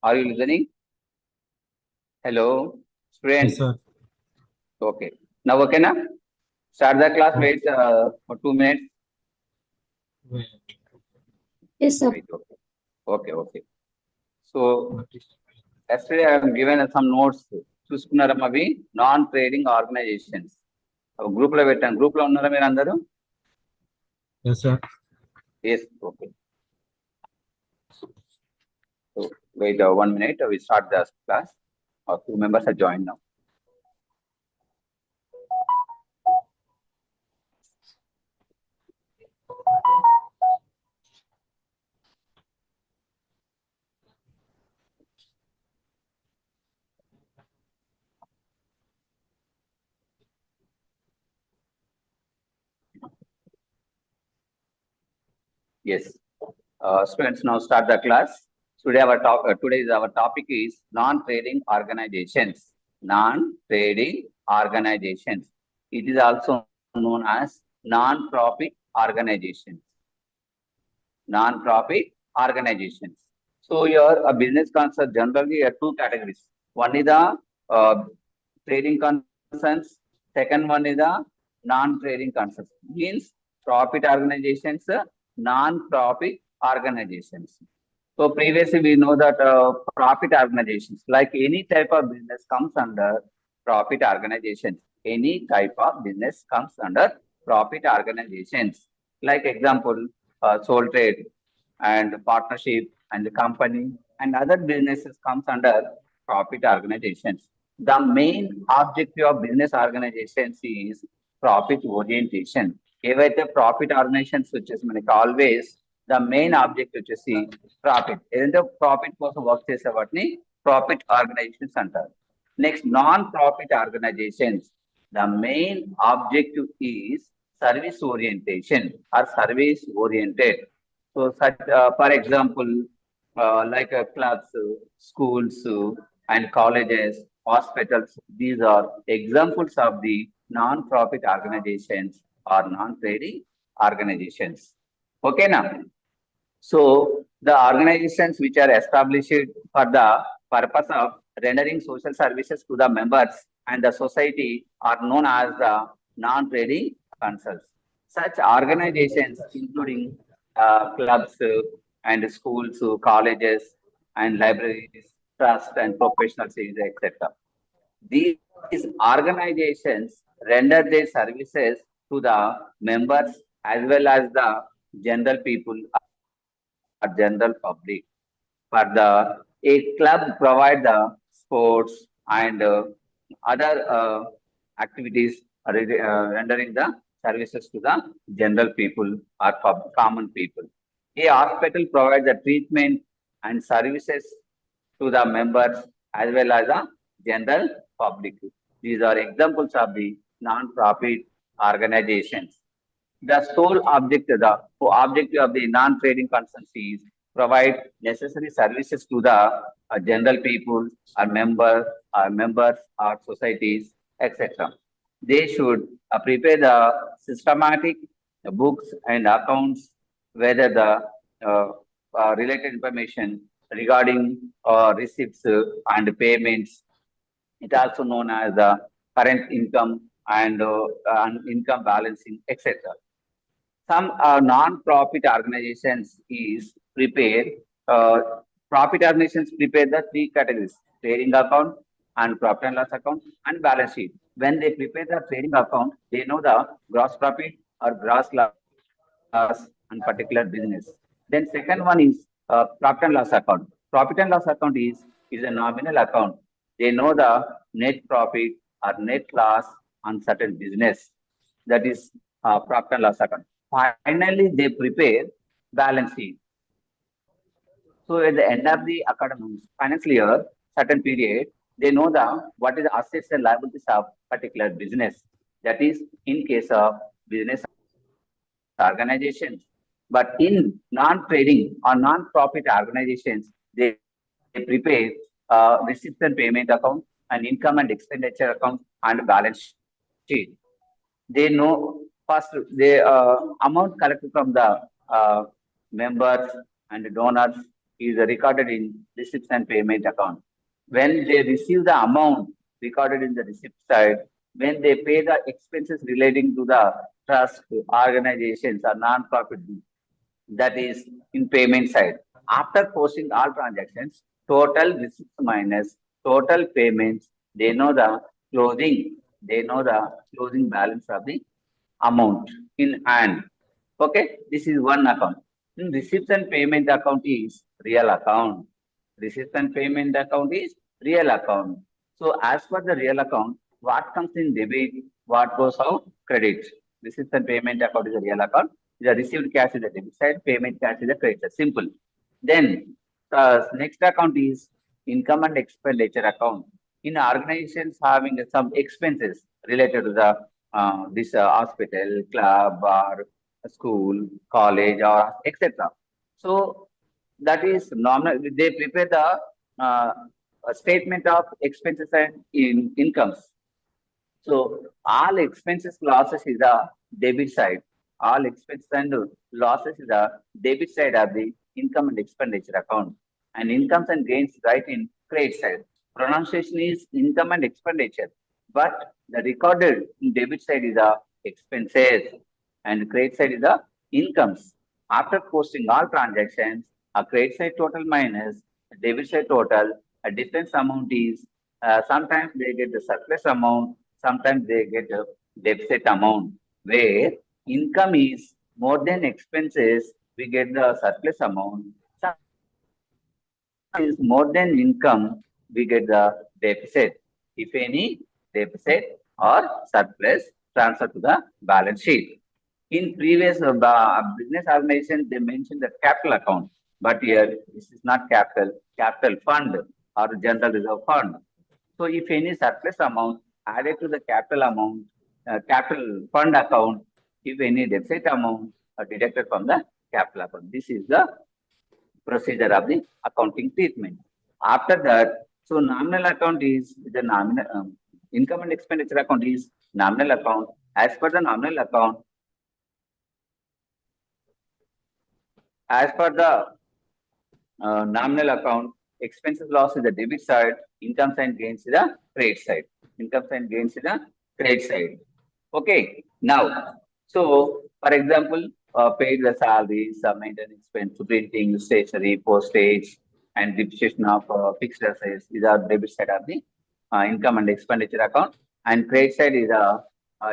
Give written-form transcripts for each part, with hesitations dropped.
Are you listening? Hello, Yes, students. sir. Okay. Now, okay, na? Start the class. Okay. Wait for 2 minutes. Wait. Yes, sir. Wait. Okay. Okay. Okay. So What is- yesterday I have given some notes. చూసుకున్నారమ్మా అవి non trading organisations group లో పెట్టాను group లో ఉన్నారా మీరు అందరూ Yes, sir. Yes okay so wait 1 minute we start the class 2 members are joined now. Yes. Students, now start the class. Today our topic is non-trading organizations. Non-trading organizations. It is also known as non-profit organizations. Non-profit organizations. So here a business concept generally are two categories. One is the trading concerns. Second one is the non-trading concerns. Means profit organizations, non-profit organizations. So previously we know that profit organizations, like any type of business comes under profit organizations. Any type of business comes under profit organizations. Like example, sole trade and partnership and the company and other businesses comes under profit organizations. The main objective of business organizations is profit orientation. ఏవైతే profit organisations వచ్చేసి మనకి always the main object వచ్చేసి profit ఏదంటే profit కోసం work చేసే వాటిని profit organisations అంటారు. Next non profit organisations the main objective is service orientation or service oriented. So such for example like clubs, schools and colleges, hospitals, these are examples of the non-profit organizations or non-trading organizations. Okay now. So the organizations which are established for the purpose of rendering social services to the members and the society are known as the non-trading concerns. Such organizations including clubs and schools, colleges and libraries, trust and professional services, etc. These organizations render their services to the members as well as the general people or general public. For the a club provide the sports and other activities rendering the services to the general people or common people. A hospital provides the treatment and services to the members as well as the general public. These are examples of the non-profit organizations. The sole objective, the objective of the non-trading concerns is provide necessary services to the general people or members or societies, etc. They should prepare the systematic books and accounts, whether the related information regarding receipts and payments. It also known as the current income and income balancing, etc. Some non-profit organizations is prepare profit organizations prepare the three categories: trading account and profit and loss account and balance sheet. When they prepare the trading account, they know the gross profit or gross loss on particular business. Then second one is profit and loss account. Profit and loss account is a nominal account. They know the net profit or net loss on certain business. That is profit and loss account. Finally, they prepare balance sheet. So at the end of the academic financial year, certain period, they know the what is the assets and liabilities of particular business. That is in case of business organizations. But in non-trading or non-profit organizations, they prepare receipts and payment account and income and expenditure account and balance sheet. They know first the amount collected from the members and donors is recorded in receipts and payment account. When they receive the amount recorded in the receipt side, when they pay the expenses relating to the trust, organizations, or non-profit, that is in payment side. After posting all transactions, total receipts minus total payments, they know the closing, they know the closing balance of the amount in hand. Okay, this is one account. Receipts and payment account is real account. Receipts and payment account is real account. So as per the real account, what comes in debit, what goes out credit. Receipts and payment account is a real account. The received cash is the debit side, payment cash is the credit side. Simple. Then next account is income and expenditure account. In organizations having some expenses related to the this hospital, club, or school, college, or etc. So that is normal. They prepare the a statement of expenses and incomes. So all expenses losses is the debit side. All expenses and losses is the debit side of the income and expenditure account. And incomes and gains right in credit side. Pronunciation is income and expenditure, but the recorded in debit side is the expenses and credit side is the incomes. After posting all transactions, a credit side total minus a debit side total, a difference amount is sometimes they get the surplus amount, sometimes they get a deficit amount, where income is more than expenses, we get the surplus amount. Some is more than income, we get the deficit. If any deficit or surplus transfer to the balance sheet. In previous business organization, they mentioned the capital account, but here this is not capital, capital fund or general reserve fund. So if any surplus amount added to the capital amount, capital fund account, if any deficit amount are deducted from the capital account. This is the procedure of the accounting treatment. After that, so nominal account is the nominal income and expenditure account is nominal account. As per the nominal account, as per the nominal account, expenses loss is the debit side, incomes and gains is the credit side. Incomes and gains is the credit side. Okay. Now, so for example, paid the salaries, maintenance expense, printing, stationery, postage, and depreciation of fixed assets. These are debit side of the income and expenditure account. And credit side is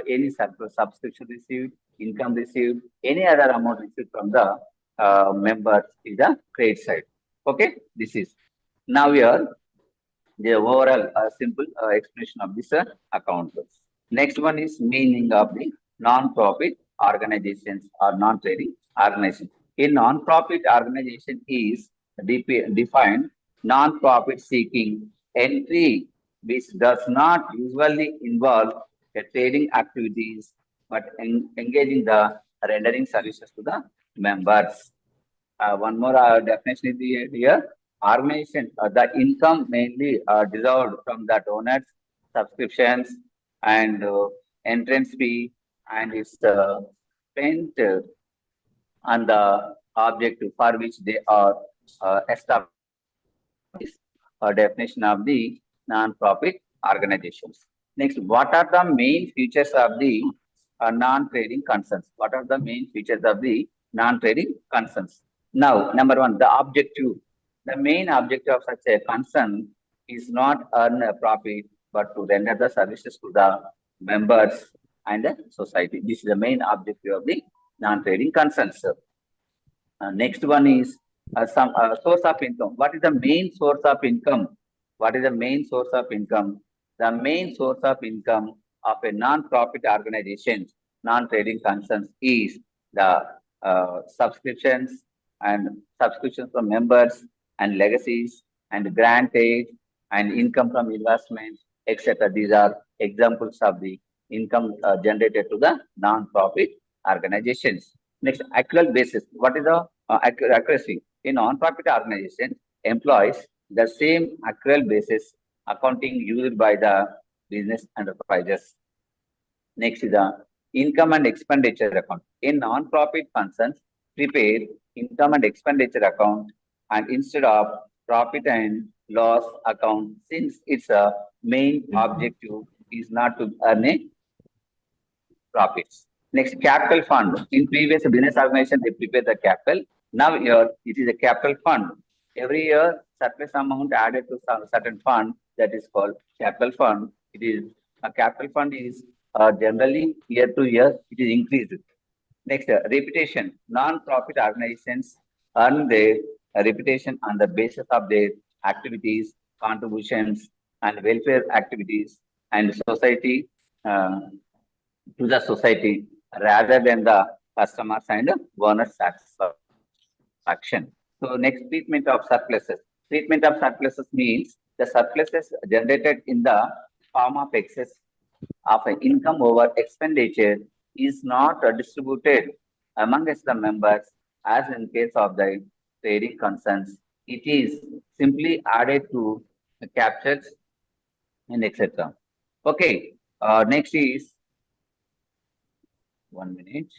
any subscription received, income received, any other amount received from the members is the credit side. Okay, this is now here the overall simple explanation of this account. Next one is meaning of the non-profit organizations or non-trading organization. A non-profit organization is defined non-profit seeking entry which does not usually involve the trading activities but engaging the rendering services to the members. One more definition is here. Organization, the income mainly derived from the donors, subscriptions, and entrance fee, and is spent on the objective for which they are established. A definition of the non-profit organizations. Next, what are the main features of the non-trading concerns? What are the main features of the non-trading concerns? Now, number one, the objective. The main objective of such a concern is not earn a profit, but to render the services to the members and the society. This is the main objective of the non-trading concerns. Next one is some source of income. What is the main source of income? What is the main source of income? The main source of income of a non-profit organization, non-trading concerns is the subscriptions and subscriptions from members and legacies and grant aid and income from investments, etc. These are examples of the income generated to the non-profit organizations. Next, accrual basis. What is the accuracy? In non-profit organization employs the same accrual basis accounting used by the business enterprises. Next is the income and expenditure account. In non-profit concerns, prepare income and expenditure account and instead of profit and loss account, since its main objective is not to earn a profits. Next, capital fund. In previous business organization, they prepare the capital. Now here it is a capital fund. Every year, surplus amount added to some certain fund that is called capital fund. It is a capital fund is generally year to year it is increased. Next, reputation. Non-profit organizations earn their reputation on the basis of their activities, contributions, and welfare activities, and society uh, to the society rather than the customers and owner satisfaction. So next, treatment of surpluses. Treatment of surpluses means the surpluses generated in the form of excess of income over expenditure is not distributed amongst the members as in case of the trading concerns. It is simply added to the captures and etc. Okay, next is 1 minute.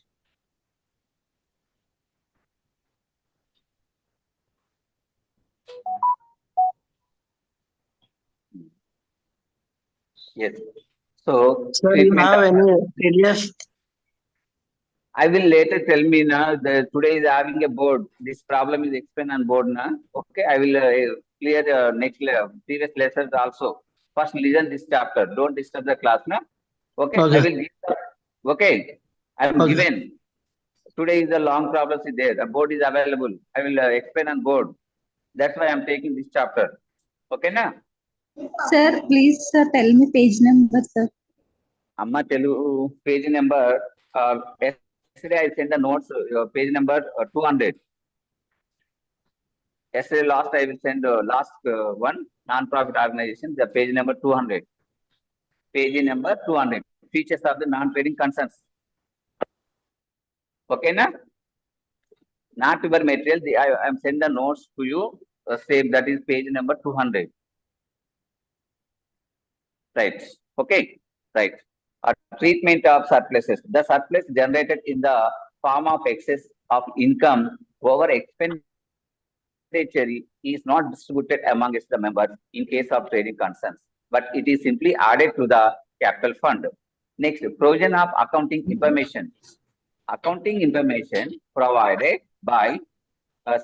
Yes. So Sir, you treatment have of any PDF? I will later tell me now the today is having a board. This problem is explained on board now. Okay, I will clear next previous lessons also. First listen this chapter. Don't disturb the class now. Okay, I Okay. will give. Okay, I am Okay. given. Today is a long problem is there. The board is available. I will explain on board. That's why I am taking this chapter. Okay, na? Sir, please tell me page number, sir. Amma Telugu page number. Yesterday I sent the notes. Page number 200. Yesterday last I will send last one non-profit organization. The page number 200. Page number 200. Features of the non-trading concerns. Okay, na? Not your material. I am send the notes to you. Same that is page number 200. Right. Okay. Right. Treatment of surpluses. The surplus generated in the form of excess of income over expenditure is not distributed amongst the members in case of trading concerns, but it is simply added to the capital fund. Next, provision of accounting information. Accounting information provided by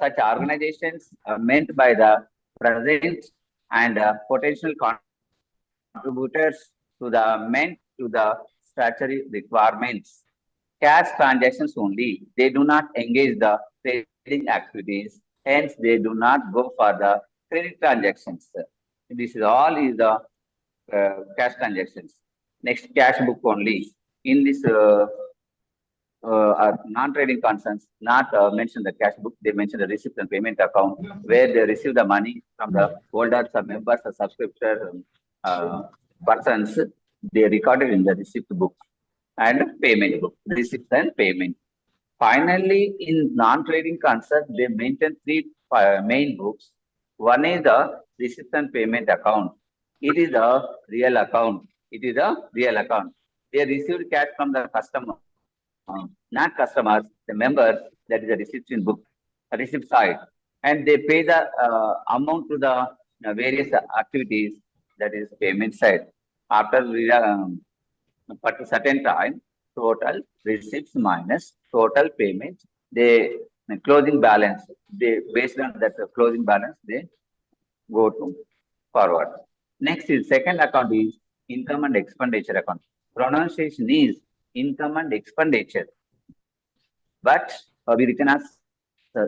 such organizations meant by the present and potential contributors to the meant to the statutory requirements. Cash transactions only. They do not engage the trading activities. Hence, they do not go for the credit transactions. This is all is the cash transactions. Next, cash book only. In this non-trading concerns, not mention the cash book, they mention the receipt and payment account where they receive the money from the holders or members or subscribers persons. They recorded in the receipt book and payment book, receipts and payment. Finally, in non-trading concerns, they maintain three main books. One is the receipt and payment account. It is a real account. It is a real account. They received cash from the customer, not customers, the members, that is a receipt book, a receipt side. And they pay the amount to the various activities, that is payment side. After but a certain time, total receipts minus total payments, they closing balance, they based on that closing balance, they go to forward. Next is second account is income and expenditure account. Pronunciation is income and expenditure, but we written as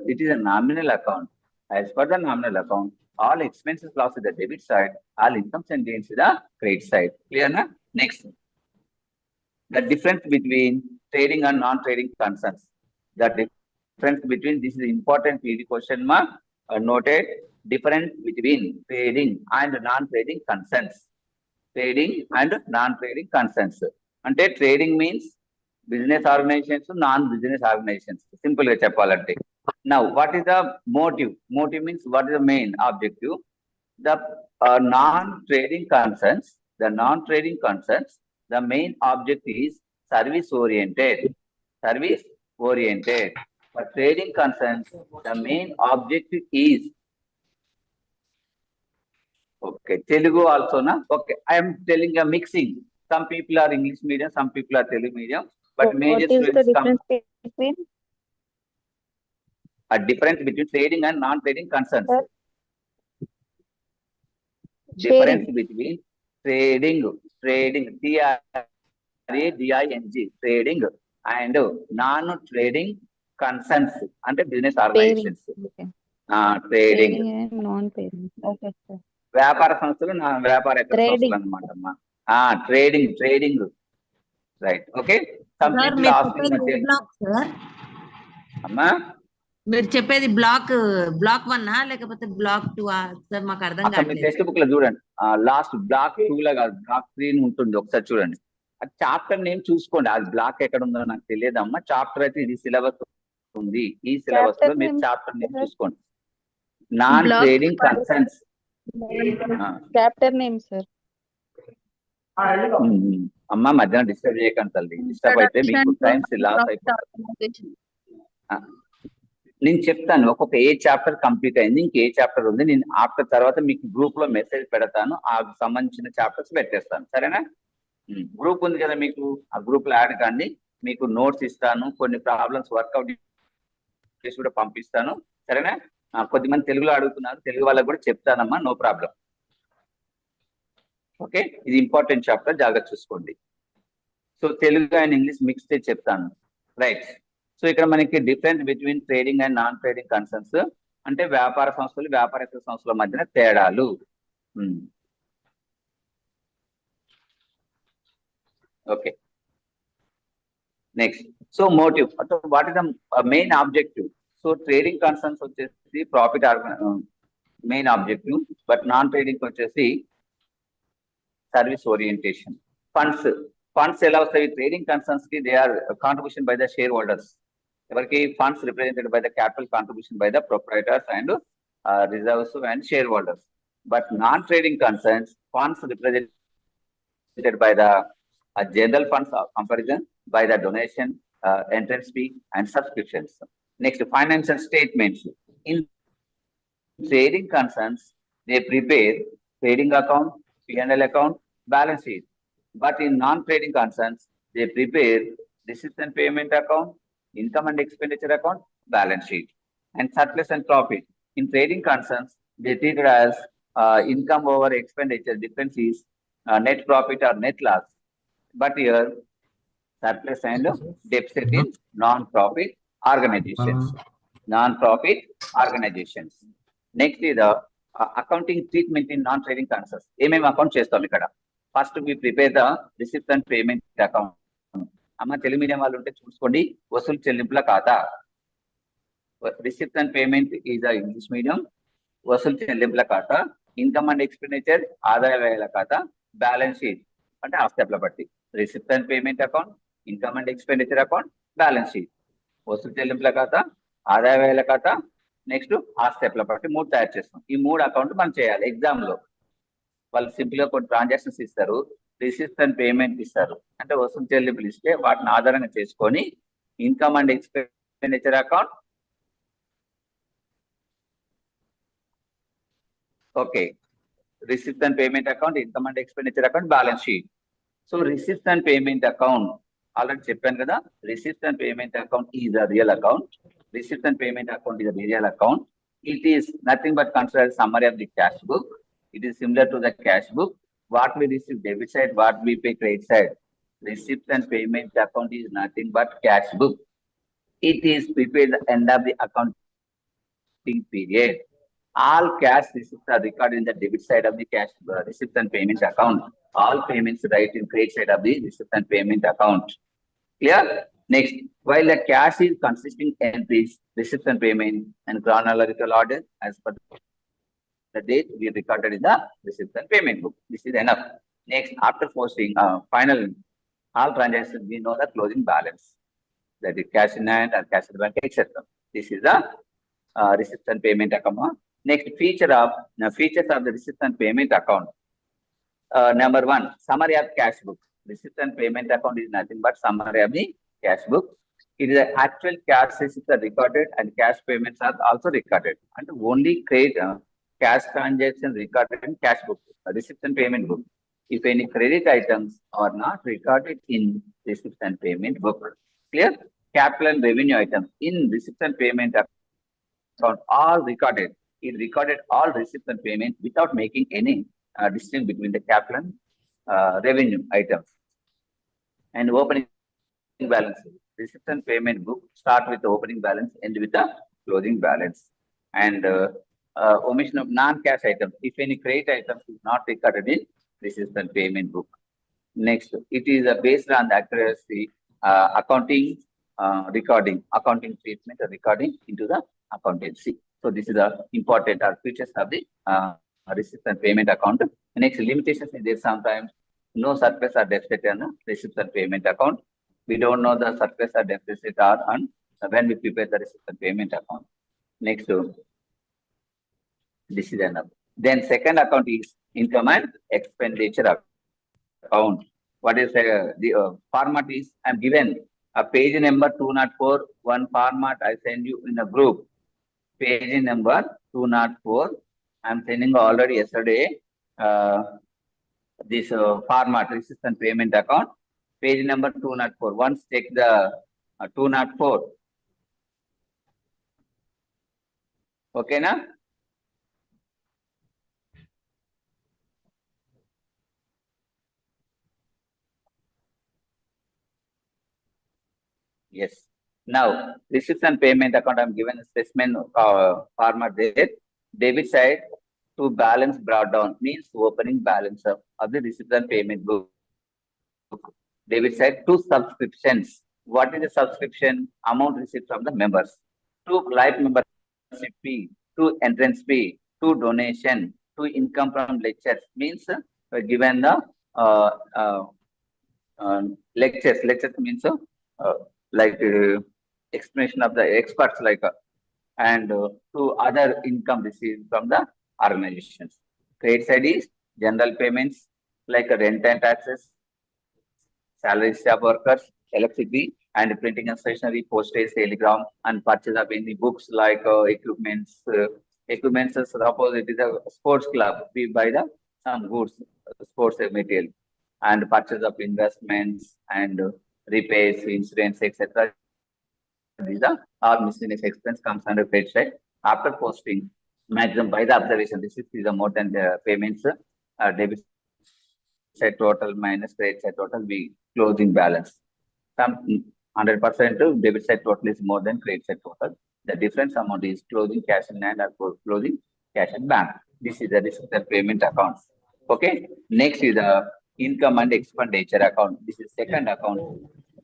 it is a nominal account. As per the nominal account, all expenses lost is the debit side, all incomes and gains is the credit side. Clear na? Next, the difference between trading and non-trading concerns. The difference between, this is important PD question mark noted, difference between trading and non-trading concerns. Trading and non-trading concerns. Ante trading means business organizations, non-business organizations. Simple ga cheppalante. Now, what is the motive? Motive means what is the main objective? The non-trading concerns, the main object is service oriented. Service oriented. For trading concerns, the main objective is okay. Telugu also na okay. I am telling a mixing. Some people are English medium, some people are Telugu medium, but major What is the students come difference between? a difference between trading and non-trading concerns. Sir? Difference Sharing. between trading, TRADING, trading and non-trading concerns అంటే business Pairing. Organisations. Okay. Trading Pairing and non-pairing. Okay, sir. వ్యాపార సంస్థలు వ్యాపారేతర Trading. సంస్థలు అనమాట అమ్మా. Trading right. Okay. Some sir people మీరు asking చెప్పేది ఏ black sir? అమ్మా మీరు చెప్పేది బ్లాక్ 1 లేకపోతే బ్లాక్ 2 సార్? మాకు అర్థం అక్కడ మీ కావట్లేదు. టెక్స్ట్ బుక్ లో చూడండి, లాస్ట్ బ్లాక్ 2 లో కాదు, బ్లాక్ 3 ఉంటుంది, ఒకసారి చూడండి. అది చాప్టర్ నేమ్ చూసుకోండి. అది బ్లాక్ ఎక్కడ ఉందో నాకు తెలియదమ్మా. చాప్టర్ అయితే ఇది సిలబస్ ఉంది. ఈ సిలబస్ లో Chapter మీరు name, చాప్టర్ నేమ్ sir. చూసుకోండి. Non Block trading concerns. chapter name, sir. అమ్మా మధ్యాహ్నం డిస్టర్బ్ చేయకండి తల్లి. డిస్టర్బ్ అయితే మీకు టైమ్స్ లాస్ అయిపోతుంది. నేను చెప్తాను ఒక్కొక్క ఏ చాప్టర్ కంప్లీట్ అయింది, ఇంకే చాప్టర్ ఉంది. నేను ఆఫ్టర్ తర్వాత మీకు గ్రూప్ లో మెసేజ్ పెడతాను, ఆ సంబంధించిన చాప్టర్స్ పెట్టేస్తాను. సరేనా? గ్రూప్ ఉంది కదా మీకు, ఆ గ్రూప్ లో యాడ్ కండి. మీకు నోట్స్ ఇస్తాను, కొన్ని ప్రాబ్లమ్స్ వర్కౌట్ చేసి కూడా పంపిస్తాను. సరేనా? కొద్దిమంది తెలుగులో అడుగుతున్నారు, తెలుగు వాళ్ళకి కూడా చెప్తానమ్మా, నో ప్రాబ్లం. ఓకే, ఇది ఇంపార్టెంట్ చాప్టర్, జాగ్రత్త చూసుకోండి. So Telugu and English mix చేసి చెప్తాను. రైట్. సో ఇక్కడ మనకి difference between trading and non trading concerns అంటే వ్యాపార సంస్థలు, వ్యాపారేతర సంస్థల మధ్యన తేడాలు. Okay, next. So motive, what is the main objective? So trading concerns వచ్చేసి profit main objective, but non trading వచ్చేసి సర్వీస్ ఓరియంటేషన్. ఫండ్స్ ఎలా వస్తాయి? ట్రేడింగ్ కన్సర్న్స్ కి they are contribution by the share holders. ఎవరికి? Funds represented by the capital contribution by the proprietors and reserves and shareholders. But non trading concerns funds represented by the general funds comparison by the donation, entrance fee and subscriptions. Next, financial statements. In trading concerns, they prepare trading account, P&L account, balance sheet. But in non-trading concerns, they prepare receipts and payment account, income and expenditure account, balance sheet, and surplus and profit. In trading concerns, they treat it as income over expenditure. Difference is net profit or net loss. But here, surplus and deficit in non-profit organizations. Non-profit organizations. Next is the accounting treatment in non-trading concerns. ఏమేమి account చేస్తాం ఇక్కడ? First we prepare the receipt and payment account. అమ్మ Telugu medium వాళ్ళు ఉంటే చూసుకోండి, వసూలు చెల్లింపుల ఖాతా. Receipt and payment is the English medium. వసూలు చెల్లింపుల ఖాతా, ఇన్కమ్ అండ్ ఎక్స్పెండిచర్ ఆదాయ వ్యయాల ఖాతా, బ్యాలెన్స్ షీట్ అంటే ఆస్తుల పట్టి. Receipt and payment account, income and expenditure account, balance sheet. వసూలు చెల్లింపుల ఖాతా, ఆదాయ వ్యయాల ఖాతా, నెక్స్ట్ ఆస్తుల పట్టి. 3 తయారు చేస్తాం. ఈ 3 అకౌంట్ మనం చేయాలి. ఎగ్జామ్ లో వాళ్ళు సింపుల్ గా కొన్ని ట్రాన్సాక్షన్స్ ఇస్తారు, రిసిప్ట్ అండ్ పేమెంట్ ఇస్తారు, అంటే వసూలు చెల్లింపులు ఇస్తే వాటిని ఆధారంగా చేసుకొని income and expenditure account, okay, receipt and payment account, income and expenditure account, balance sheet. So receipt and payment account already చెప్పాను కదా, receipt and payment account is a real account. Receipt and payment account is a real account. It is nothing but considered summary of the cash book. It is similar to the cash book. What we receive debit side, what we pay credit side. Receipt and payment account is nothing but cash book. It is prepared at the end of the accounting period. All cash receipts are recorded in the debit side of the cash receipt and payment account. All payments right in credit side of the receipt and payment account. Clear? Next, while the cash is consisting entries, receipts and payment and chronological order as per the date we recorded in the receipts and payment book. This is enough. Next, after posting final all transactions, we know the closing balance, that is cash in hand or cash in the bank, etc. This is the receipts and payment account. Next, features of the receipts and payment account. Number 1, summary of cash book. Receipt and payment account is nothing but summary of the cash book. It is the actual cash receipts are recorded and cash payments are also recorded. And only credit cash transactions recorded in cash book, receipts and payment book. If any credit items are not recorded in receipts and payment book. Clear? Capital and revenue items in receipts and payment account all recorded. It recorded all receipts and payment without making any distinction between the capital and revenue items. And opening balance. Receipts and payment book start with the opening balance, end with the closing balance. And omission of non-cash items. If any credit items is not recorded in receipts and payment book. Next, it is based on the accuracy accounting accounting treatment or recording into the accountancy. So this is the important features of the receipts and payment account. Next, limitations is there sometimes. No surplus or deficit in the receipts and payment account. We don't know the surplus or deficit are on when we prepare the receipts and payment account. Next, this is another. Then second account is income and expenditure account. What is the format is I'm given a page number 204, one format I send you in a group. Page number 204. I'm sending already yesterday this format receipts and payment account. Page number 204. Once take the 204. Okay, na? Yes. Now, receipts and payment account, I'm given a specimen format there. Debit side to balance brought down means opening balance of the receipts and payment book. Debit side to subscriptions. What is the subscription? Amount received from the members. To life membership fee, to entrance fee, to donation, to income from lectures means given the lectures. Lectures means like explanation of the experts like and to other income received from the organizations. Credit side is general payments like rent and taxes, salary staff workers, electricity and printing and stationery, postage, telegram, and purchase of any books like equipments. Equipments, suppose it is a sports club, we buy the some goods, sports material, and purchase of investments and repairs, insurance, etc. These are all miscellaneous expense comes under credit side. After posting, maximum by the observation, this is more than the payments, debit side total minus credit side total, we closing balance. Some 100% debit side total is more than credit side total. The difference amount is closing cash in hand or closing cash in bank. This is the receipt and payment accounts. Okay. Next is the income and expenditure account. This is second account.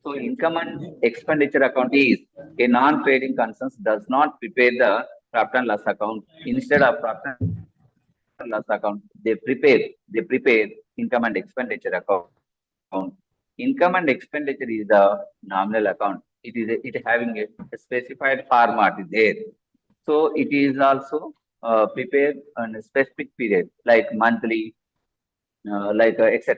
So income and expenditure account is a non-trading concerns does not prepare the profit and loss account. Instead of profit and loss account, they prepare income and expenditure account. Income and expenditure is the nominal account. It having a specified format there. So it is also prepared on a specific period like monthly, etc.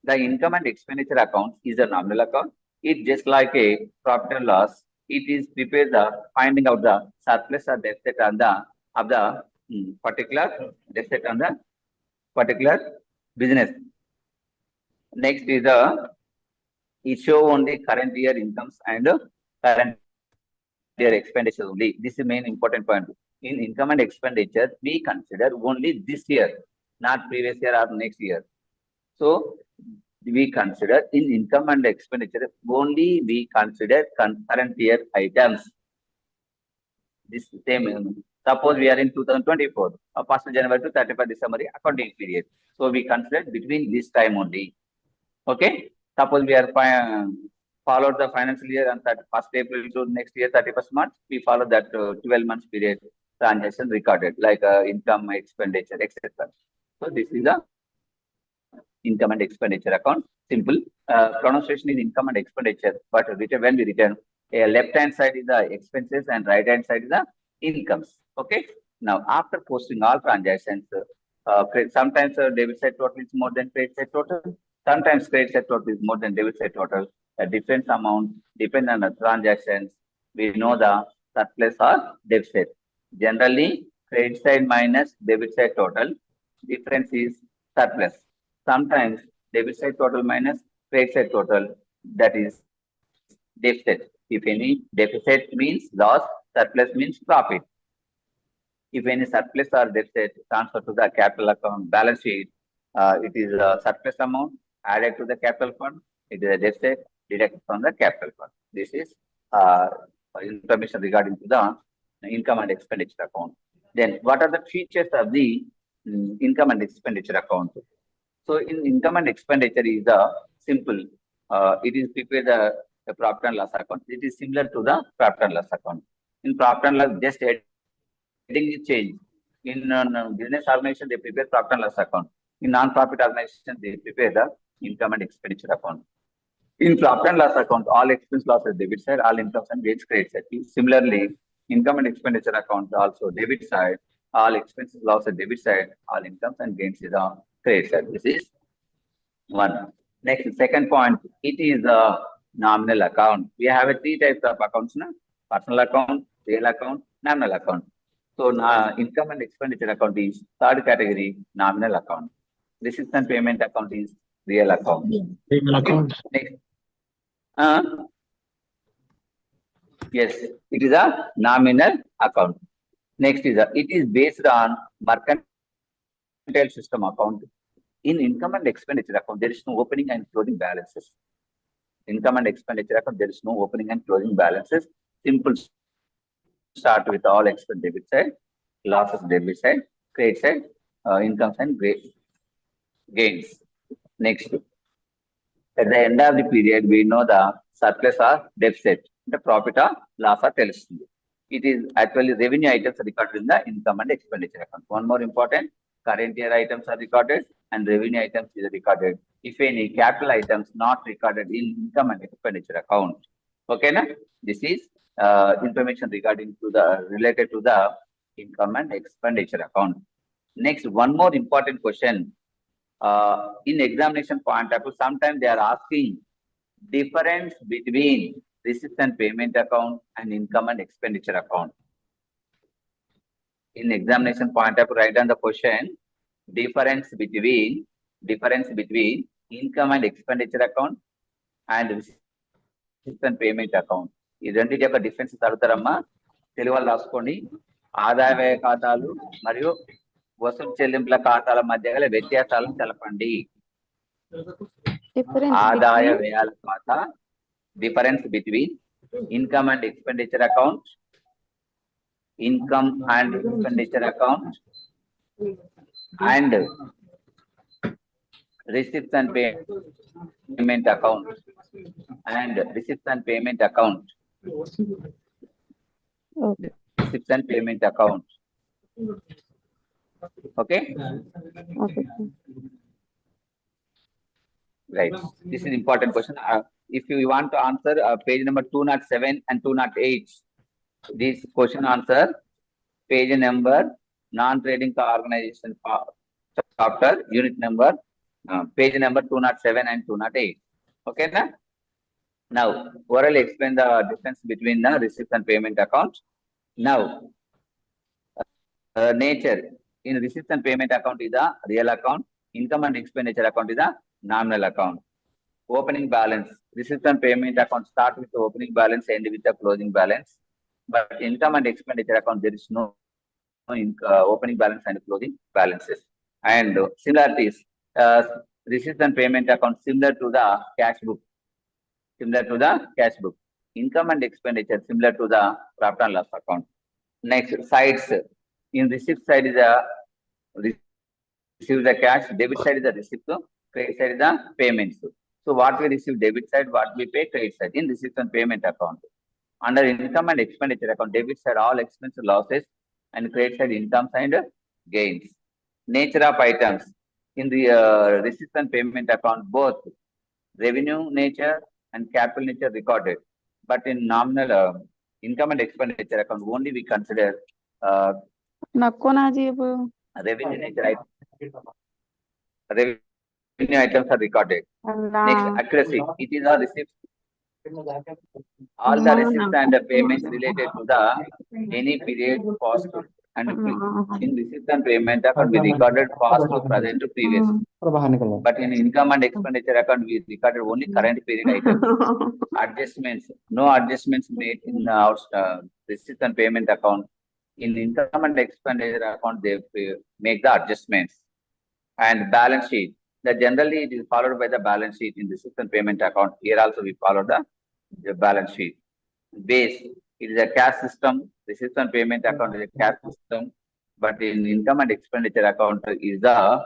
The income and expenditure account is a nominal account. It just like a profit and loss. It is prepared the finding out the surplus or deficit on the of the particular deficit on the particular business. Next is it show only current year incomes and current year expenditures only. This is the main important point. In income and expenditure, we consider only this year, not previous year or next year. So we consider in income and expenditure only we consider current year items. This same. Suppose we are in 2024, 1st January to 31st December accounting period. So we consider between this time only. Okay. Suppose we are followed the financial year and 1st April to next year 31st March, we follow that 12 months period transaction recorded like income, expenditure, etc. So this is the income and expenditure account. Simple pronunciation is income and expenditure, but when we return, left hand side is the expenses and right hand side is the incomes. Okay. Now after posting all transactions, sometimes debit side total is more than credit side total. Sometimes credit side total is more than debit side total. a difference amount depend on the transactions, we know the surplus or deficit. Generally, credit side minus debit side total, difference is surplus. Sometimes debit side total minus credit side total, that is deficit. If any deficit means loss, surplus means profit. If any surplus or deficit transfer to the capital account balance sheet, it is a surplus amount added to the capital fund. It is a deficit deducted from the capital fund. This is information regarding to the income and expenditure account. Then, what are the features of the income and expenditure account? So, in income and expenditure is a simple. It is prepared the profit and loss account. It is similar to the profit and loss account. In profit and loss, just heading is changed. In business organization, they prepare profit and loss account. In non-profit organization, they prepare the income and expenditure account. In profit and loss account, all expense losses debit side, all incomes and gains credit side. Similarly, income and expenditure account also debit side, all expenses losses debit side, all incomes and gains is on credit side. This is one. Next, second point, it is a nominal account. We have a three types of accounts, na? Personal account, real account, nominal account. So, income and expenditure account is third category, nominal account. Receipts and payment account is real account. Payment account. Next. Yes, it is a nominal account. Next is it is based on mercantile system account. In income and expenditure account, there is no opening and closing balances. Income and expenditure account, there is no opening and closing balances. Simple start with all expense debit side, losses debit side, credit side, incomes and gains. Next, at the end of the period, we know the surplus or deficit, the profit or loss or telescope. It is actually revenue items are recorded in the income and expenditure account. One more important, current year items are recorded and revenue items is recorded. If any capital items not recorded in income and expenditure account. Okay, na? This is information regarding to the related to the income and expenditure account. Next, one more important question. In examination point of view, sometimes they are asking difference between receipts and payment account and income and expenditure account. In examination point of view, write down the question, difference between income and expenditure account and receipts and payment account. ఈ రెండింటి యొక్క difference అడుగుతారమ్మా, Telugu వాళ్ళు రాసుకోండి. ఆదాయ వ్యయ ఖాతాలు మరియు వసూలు చెల్లింపుల ఖాతాల మధ్య గల వ్యత్యాసాలను తెలపండి. ఆదాయ వ్యయాల ఖాతా, difference between income and expenditure account, income and expenditure account, and receipts and payment account, and receipts and payment account. Okay. Receipts and payment account. Okay. Okay. Right. This is important question. If you want to answer page number 207 and 208, this question answer page number non-trading organization chapter unit number page number 207 and 208. Okay, na? Now, orally explain the difference between the receipts and payment account. Now, nature in receipts and payment account is a real account. Income and expenditure account is a nominal account. Opening balance, receipts and payment account start with the opening balance, end with the closing balance. But income and expenditure account, there is no opening balance and closing balances. And similarities, receipts and payment account similar to the cash book. Similar to the cash book. Income and expenditure similar to the profit and loss account. Next, sides. In receipt side is a receive the cash, debit side is the receipt, credit side is the payments. So what we receive debit side, what we pay credit side in receipts and payment account. Under income and expenditure account, debit side all expense losses and credit side incomes and gains. Nature of items in the receipts and payment account, both revenue nature and capital nature recorded. But in nominal income and expenditure account, only we consider revenue nature items. Revenue items are recorded. Next, accuracy. It is a receipt. All the receipts and the payments related to the any period past and in receipts and payment account we recorded past to present to previous. But in income and expenditure account we recorded only current period items. Adjustments, no adjustments made in our receipts and payment account. In income and expenditure account they make the adjustments. And balance sheet, that generally it is followed by the balance sheet in receipts and payment account. Here also we follow the balance sheet. Base, it is a cash system. Receipts and payment account is a cash system, but in income and expenditure account is the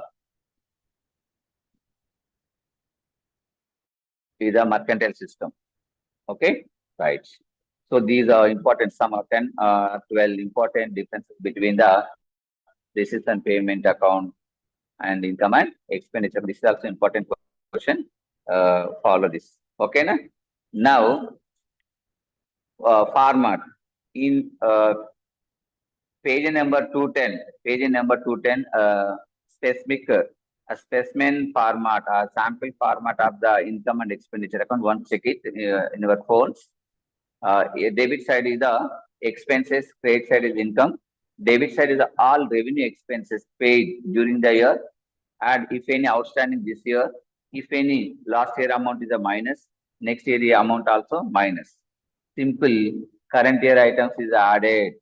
mercantile system. Okay, right. So these are important. Some are 10, 12 important differences between the receipts and payment account and income and expenditure. This is also important question. Follow this. Okay, na? Now, format in page number 210. Page number 210. Specific a specimen format, a sample format of the income and expenditure account. Once check it in your phones. Debit side is the expenses, credit side is income. Debit side is all revenue expenses paid during the year, and if any outstanding this year, if any last year amount is a minus, next year the amount also minus. Simple current year items is added.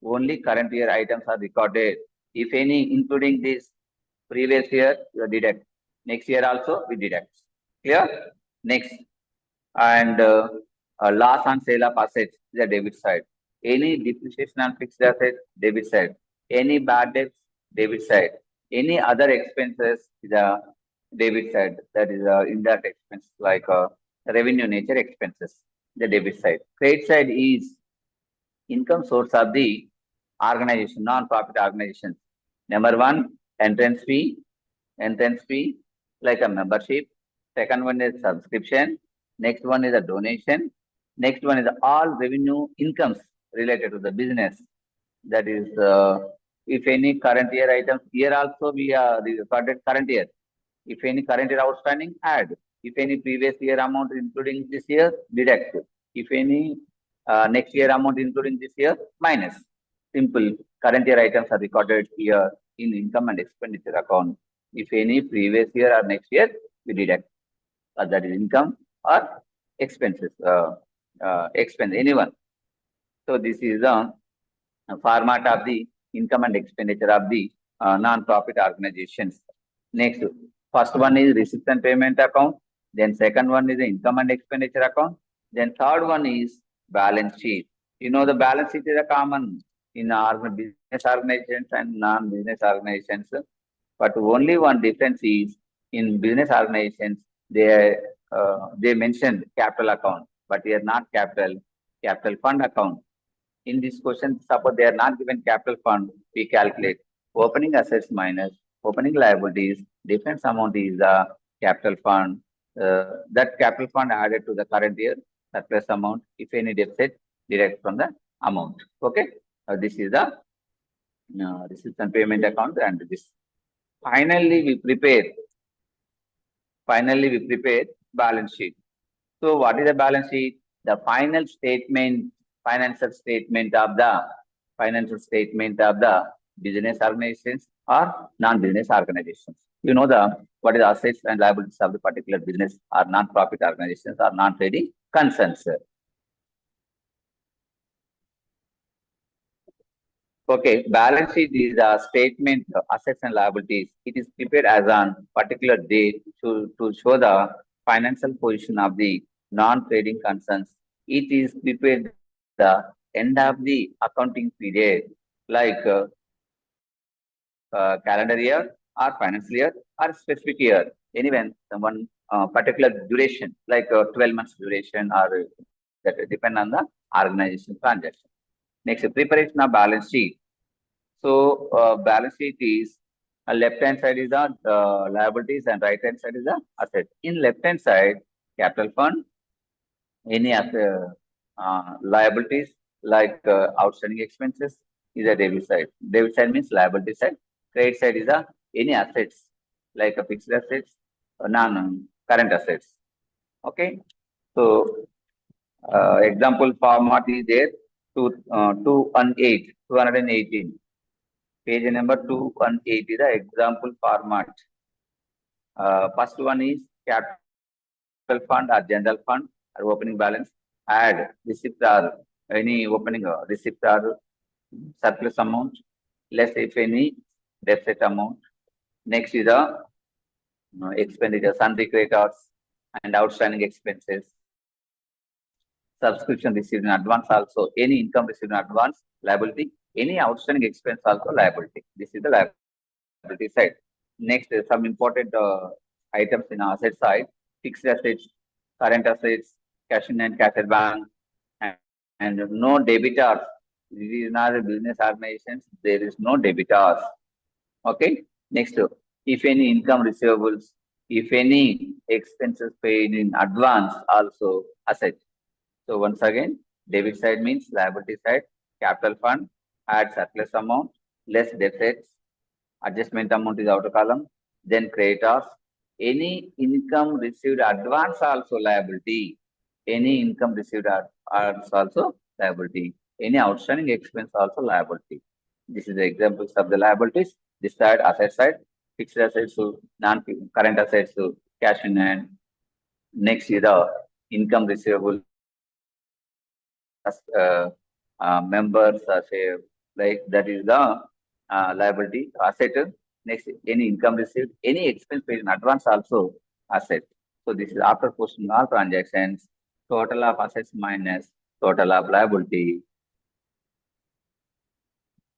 Only current year items are recorded. If any including this previous year, you deduct. Next year also we deduct. Clear? Next. And loss on sale of assets is a debit side. Any depreciation on fixed assets, debit side. Any bad debts, debit side. Any other expenses is a debit side. That is indirect expense like revenue nature expenses, the debit side. Credit side is income source of the organization, non-profit organizations. Number one, entrance fee like a membership. Second one is subscription. Next one is a donation. Next one is all revenue incomes related to the business. That is, if any current year items, here also we are recorded current year. If any current year outstanding, add. If any previous year amount including this year, deduct. If any next year amount including this year, minus. Simple. Current year items are recorded here in income and expenditure account. If any previous year or next year, we deduct. That is income or expenses, expense, anyone. So this is the format of the income and expenditure of the non-profit organizations. Next, first one is receipts and payment account. Then second one is the income and expenditure account. Then third one is balance sheet. You know the balance sheet is a common in our business organizations and non-business organizations. But only one difference is in business organizations, they mentioned capital account, but they are not capital fund account. In this question, suppose they are not given capital fund, we calculate opening assets minus opening liabilities, difference amount is the capital fund. That capital fund added to the current year surplus amount. If any deficit, deduct from the amount. Okay, this is the receipts and payment account, and this. Finally, we prepare balance sheet. So what is the balance sheet? The final statement, financial statement of the business organizations or non-business organizations. You know what is the assets and liabilities of the particular business or non-profit organizations or non-trading concerns. Okay, balance sheet is a statement of assets and liabilities. It is prepared as on particular date to show the financial position of the non-trading concerns. It is prepared the end of the accounting period, like calendar year or financial year or specific year. Anyway, one particular duration, like 12 months duration, or that depend on the organization transaction. Next, preparation of balance sheet. So, balance sheet is left hand side is the liabilities and right hand side is the asset. In left hand side, capital fund, any liabilities like outstanding expenses is a debit side. Debit side means liability side. Credit side is any assets like fixed assets, non-current assets. Okay. So, example format is there, 218. Page number 218 is the example format. First one is capital fund or general fund or opening balance. Add receipt or any opening receipt or surplus amount, less if any deficit amount. Next is the expenditure, sundry creditors and outstanding expenses. Subscription received in advance also, any income received in advance, liability, any outstanding expense also liability. This is the liability side. Next, some important items in asset side, fixed assets, current assets, cash in and cash at bank, and no debitors. This is not a business organization, there is no debitors. Okay. Next, if any income receivables, if any expenses paid in advance, also asset. So once again, debit side means liability side, capital fund, add surplus amount, less deficits, adjustment amount is outer column, then creditors, any income received advance also liability, any income received advance also liability, any outstanding expense also liability. This is the examples of the liabilities. This side, asset side, fixed assets, non-current assets, cash in hand. Next is the income receivable members say like that is the liability asset. Next, any income received, any expense paid in advance also asset. So this is after posting all transactions, total of assets minus total of liability,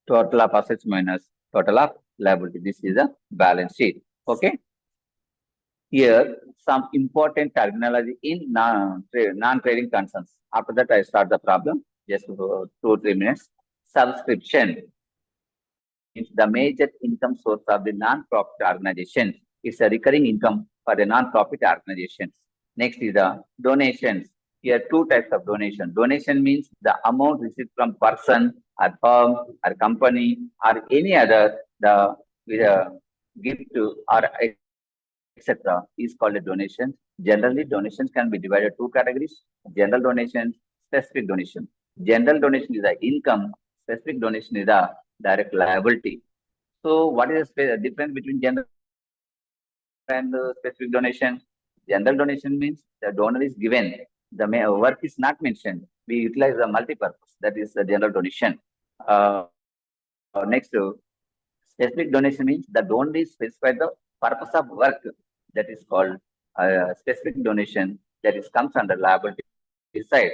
total of assets minus total of liability. This is a balance sheet. Okay. Here, some important terminology in non-trading concerns. After that, I start the problem. Just for 2 or 3 minutes. Subscription is the major income source of the non-profit organization. It's a recurring income for the non-profit organizations. Next is the donations. Here, 2 types of donation. Donation means the amount received from person or firm or company or any other the gift or etc. is called a donation. Generally, donations can be divided 2 categories: general donation, specific donation. General donation is the income, specific donation is the direct liability. So, what is the difference between general and specific donation? General donation means the donor is given, the work is not mentioned. We utilize the multi-purpose, that is the general donation. Next, specific donation means the donor is specified the purpose of work, that is called specific donation, that is comes under liability side.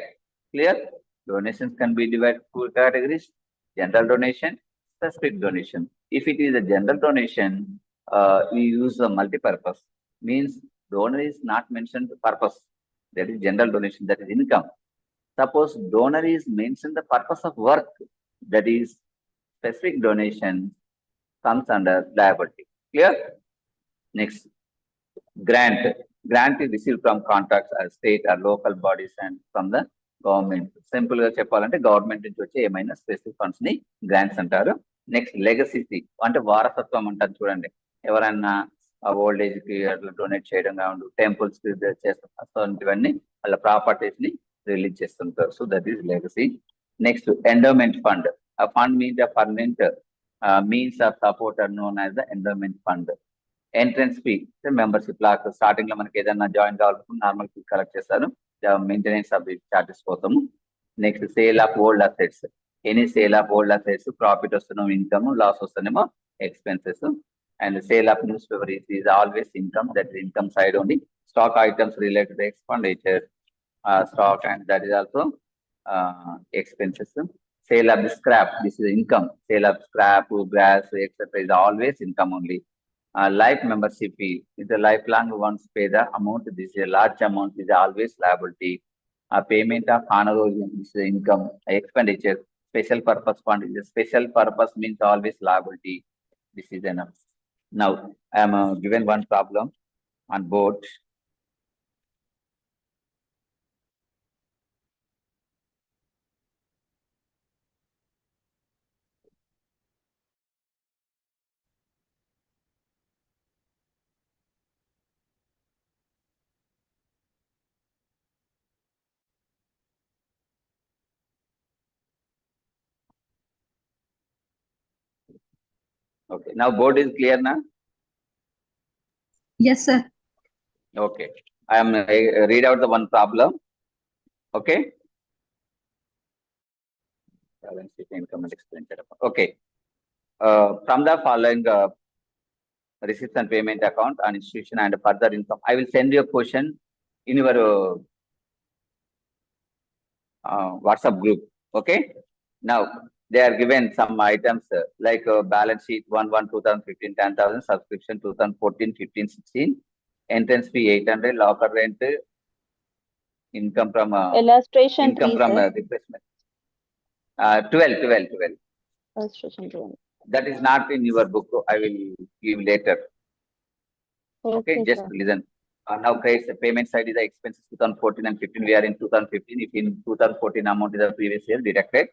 Clear? Donations can be divided 2 categories: general donation, specific donation. If it is a general donation, we use a multi-purpose. Means donor is not mentioned purpose. That is general donation, that is income. Suppose donor is mentioned the purpose of work, that is specific donation comes under liability. Clear? Next, grant. Grant is received from contracts or state or local bodies and from the government. Simple గా చెప్పాలంటే government నుంచి వచ్చే ఏమైనా specific funds ని grants అంటారు. Next legacy అంటే వారసత్వం అంటారు చూడండి, ఎవరైనా ఓల్డ్ ఏజ్ కి అట్లా డొనేట్ చేయడం కావండి, టెంపుల్స్ కి చేస్తారు, ఇవన్నీ వాళ్ళ ప్రాపర్టీస్ ని రిలీజ్ చేస్తుంటారు. So that is legacy. Next endowment fund. ఆ fund means the permanent means of support or known as the endowment fund. Entrance fee membership lock starting లో మనకి ఏదైనా జాయిన్ కావాలనుకుంటే నార్మల్ ఫీ కలెక్ట్ చేస్తారు, maintenance of the charges కోసము. Next sale of old assets. Any sale of old assets, profit వస్తున్నాం income, loss వస్తున్నామో expenses. And sale of newspaper is always income, that is income side only. Stock items related expenditure stock and that is also expenses. Sale of the scrap, this is income. Sale of scrap, grass, etc. is always income only. Life membership fee is a lifelong once pay the amount. This is a large amount, is always liability. Payment of honorarium, this is income. Expenditure, special purpose fund is a special purpose means always liability. This is enough. Now I am given one problem on board. Okay. Now board is clear now? Yes, sir. Okay. I am read out the one problem. Okay. Balance sheet, income and expenditure. Okay. From the following receipts and payment account and institution and further income, I will send you a question in your WhatsApp group. Okay. Now they are given some items like balance sheet 1/1/2015 10,000, subscription 2014 15 16, entrance fee 800, locker rent, income from Illustration income 3, from sir. replacement 12. Illustration 2. That is not in your book. I will give later. Okay, Okay, just sir. listen. Now, guys, the payment side is the expenses 2014 and 15. We are in 2015. If in 2014 amount is the previous year deducted,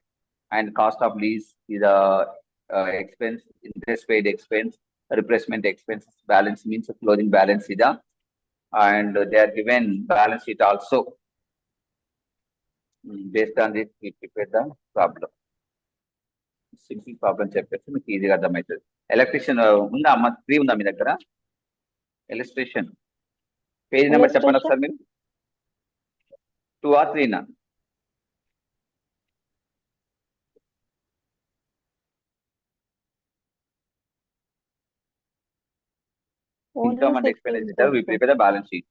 and cost of lease is a expense, interest paid expense, replacement expenses, balance means a closing balance is a, and they are given balance sheet also. Based on this, we prepare the problem. Simple problem చెప్పేసి మీకు ఈజీగా అర్థమవుతుంది. Electrician ఉందా అమ్మ? 3 ఉందా మీ దగ్గర? Illustration page number చెప్పండి ఒకసారి మీరు. 2 or 3 నా? Income and expenditure we prepare the balance sheet.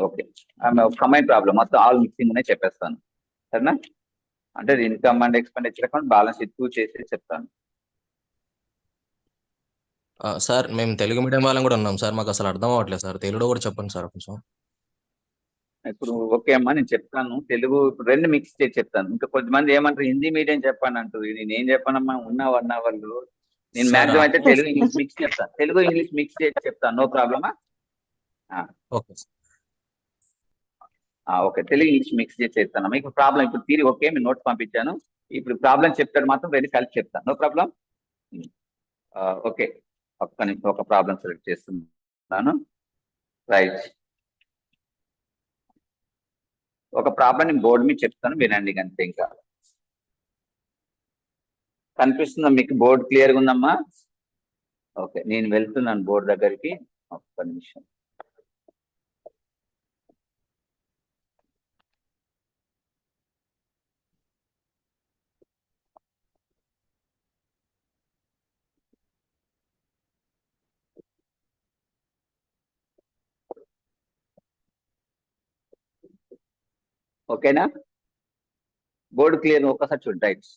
Okay. Combine problem మొత్తం ఆల్ మిక్సింగ్ ఉన్నాయి చెప్పేస్తాను, సరేనా? అంటే income and expenditure account balance sheet 2 చేసి చెప్తాను. సార్ మేము తెలుగు మీడియం వాళ్ళం కూడా ఉన్నాం సార్, మాకు అసలు అర్థం అవ్వట్లేదు సార్. తెలుగులో కూడా చెప్పండి సార్ కొంచెం. ఇప్పుడు ఓకే అమ్మా, నేను చెప్తాను తెలుగు. ఇప్పుడు 2 మిక్స్ చేసి చెప్తాను. ఇంకా కొంతమంది ఏమంటారు హిందీ మీడియం చెప్పాను అంటారు. నేను ఏం చెప్పానమ్మా, ఉన్న 1 hour నేను మాక్సిమం అయితే తెలుగు ఇంగ్లీష్ మిక్స్ చెప్తాను. తెలుగు ఇంగ్లీష్ మిక్స్ చేసి చెప్తాను, నో ప్రాబ్లమా? Okay okay, Telugu English mix చేసి చెప్తాను. మీకు ప్రాబ్లం ఇప్పుడు తీరి ఓకే, మీరు నోట్స్ పంపించాను. ఇప్పుడు ప్రాబ్లం చెప్తాడు మాత్రం 2 కలిసి చెప్తాను, నో ప్రాబ్లం. ఓకే, ఒక్క నిమిషం ఒక ప్రాబ్లం సెలెక్ట్ చేస్తున్నాను. రైట్, ఒక ప్రాబ్లం నేను బోర్డు మీద చెప్తాను, వినండి అంతే. ఇంకా కనిపిస్తుందా మీకు? బోర్డు క్లియర్గా ఉందమ్మా? ఓకే, నేను వెళ్తున్నాను బోర్డు దగ్గరికి, ఒక్క నిమిషం. ఓకేనా? బోర్డు క్లియర్ ఒక్కసారి చూడండి. రైట్,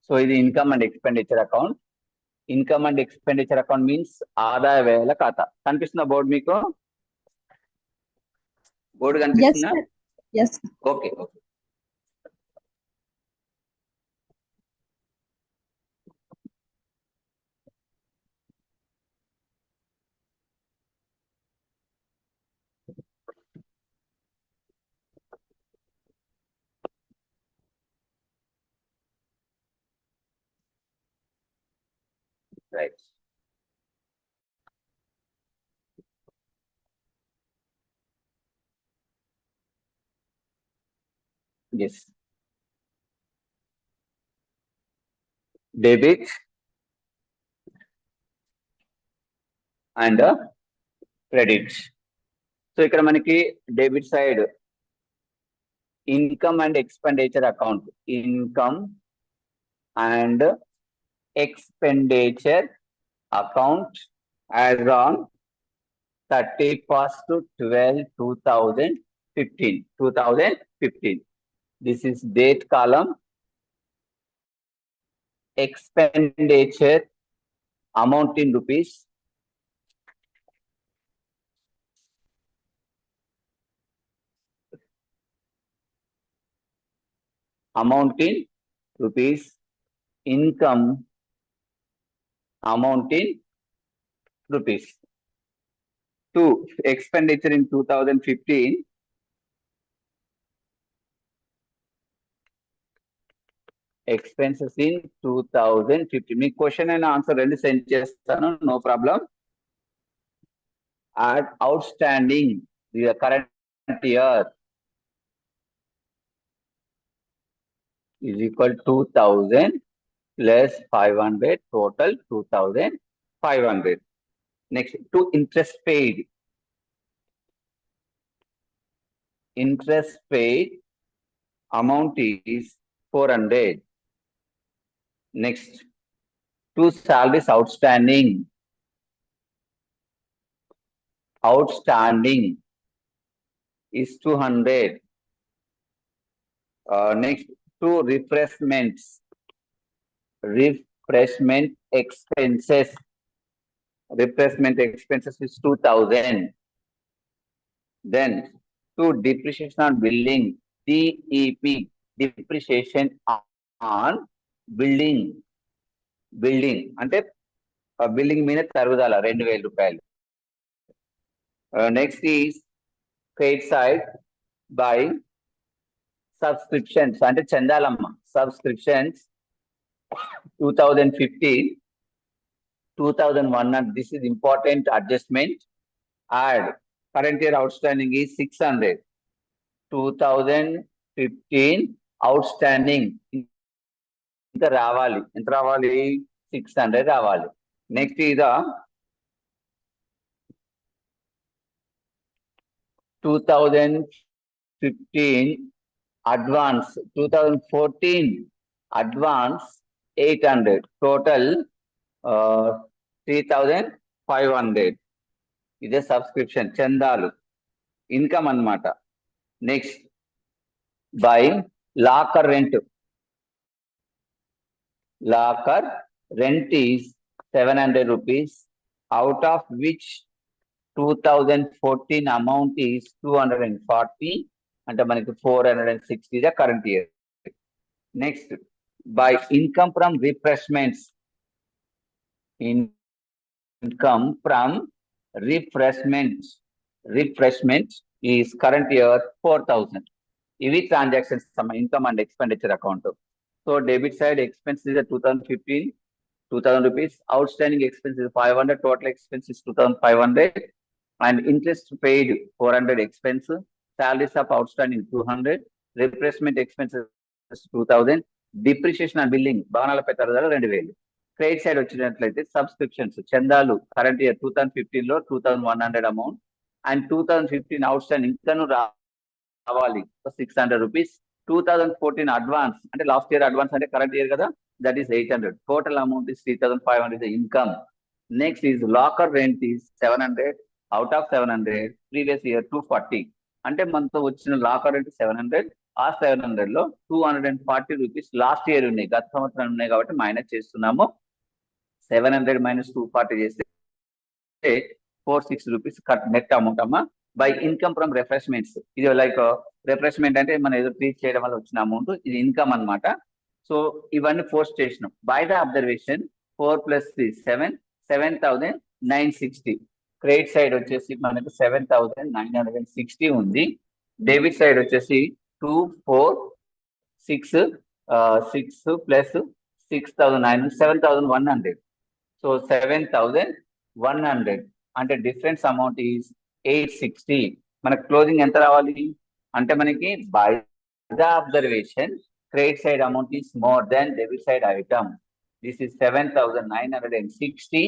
సో ఇది income and expenditure account. Income and expenditure account means ఆదాయ వ్యయాల ఖాతా. కనిపిస్తుందా బోర్డు మీకు? బోర్డు Yes, కనిపిస్తుందా? sir. Yes. Okay okay. Right, yes, debit and credit. So ఇక్కడ మనకి debit side income and expenditure account, income and expenditure account as on 31st 12/2015. This is date column. Expenditure amount in rupees. Amount in rupees. Income amount in rupees. 2. Expenditure in 2015. expenses in 2050. మీ question and answer రెండు send చేస్తాను, no problem. Add outstanding the current year is equal to 2000 plus 500, total 2500. Next, to interest paid. Interest paid amount is 400. Next, to salaries outstanding. Outstanding is 200. Next, to refreshments. Refreshment expenses. Refreshment expenses is 2000. Then, to depreciation on building, DEP, depreciation on building. Building అంటే building మీద తరుగుదల 2000 రూపాయలు. Next is paid side by subscriptions అంటే చందాలమ్మ subscriptions 2050, 2001. This is important adjustment. Add current year outstanding is 600. 2015 outstanding ఇంత రావాలి, ఎంత రావాలి, 600 రావాలి. నెక్స్ట్ ఇద 2015 అడ్వాన్స్, 2014 అడ్వాన్స్ 800, టోటల్ 3500. ఇదే సబ్స్క్రిప్షన్ చందాలు, ఇన్కమ్ అన్నమాట. Next by locker rent. Locker rent is 700 rupees, out of which 2014 amount is 240, అంటే మనకి 460 the current year. Next, by income from refreshments. Income from refreshments. Refreshment is current year 4000. ఇవి transactions income and expenditure account. So debit side expense is 2015, 2000 rupees. Outstanding expense is 500. Total expense is 2500. And interest paid 400 expense. Salaries of outstanding 200. Replacement expenses 2000. Depreciation and billing బాణాల పెట్టారు 2000. Credit side వచ్చినట్లయితే subscriptions చందాలు current year 2015 లో 2100 amount and 2015 outstanding ఇంకను రావాలి 600 rupees. 2014 advance అంటే last year advance అంటే current year కదా, that is 800. Total amount is 3500 income. Next is locker rent is 700, out of 700 previous year 240. అంటే మనతో వచ్చిన లాకర్ రెంట్ 700, ఆ 700 లో 240 రూపీస్ లాస్ట్ ఇయర్ ఉన్నాయి, గత సంవత్సరం ఉన్నాయి కాబట్టి మైనస్ చేస్తున్నాము. 700 మైనస్ 240 చేస్తే 460 రూపీస్ కట్ నెట్ అమౌంట్ అమ్మా. బై ఇన్కమ్ ఫ్రమ్ రిఫ్రెష్మెంట్స్, ఇది లైక్ రిఫ్రెష్మెంట్ అంటే మనం ఏదో ట్రీట్ చేయడం వల్ల వచ్చిన అమౌంట్, ఇది ఇన్కమ్ అన్నమాట. సో ఇవన్నీ పోస్ట్ చేసినాం. By the observation 4 + 3 7, 7960. Credit side వచ్చేసి మనకు 7960 ఉంది. డెబిట్ సైడ్ వచ్చేసి 2 4 6 6 ప్లస్ 6000 7100. సో 7100 అంటే డిఫరెన్స్ అమౌంట్ ఈజ్ 860. మనకు క్లోజింగ్ ఎంత రావాలి అంటే మనకి by the observation credit side amount is more than debit side item. This is 7960.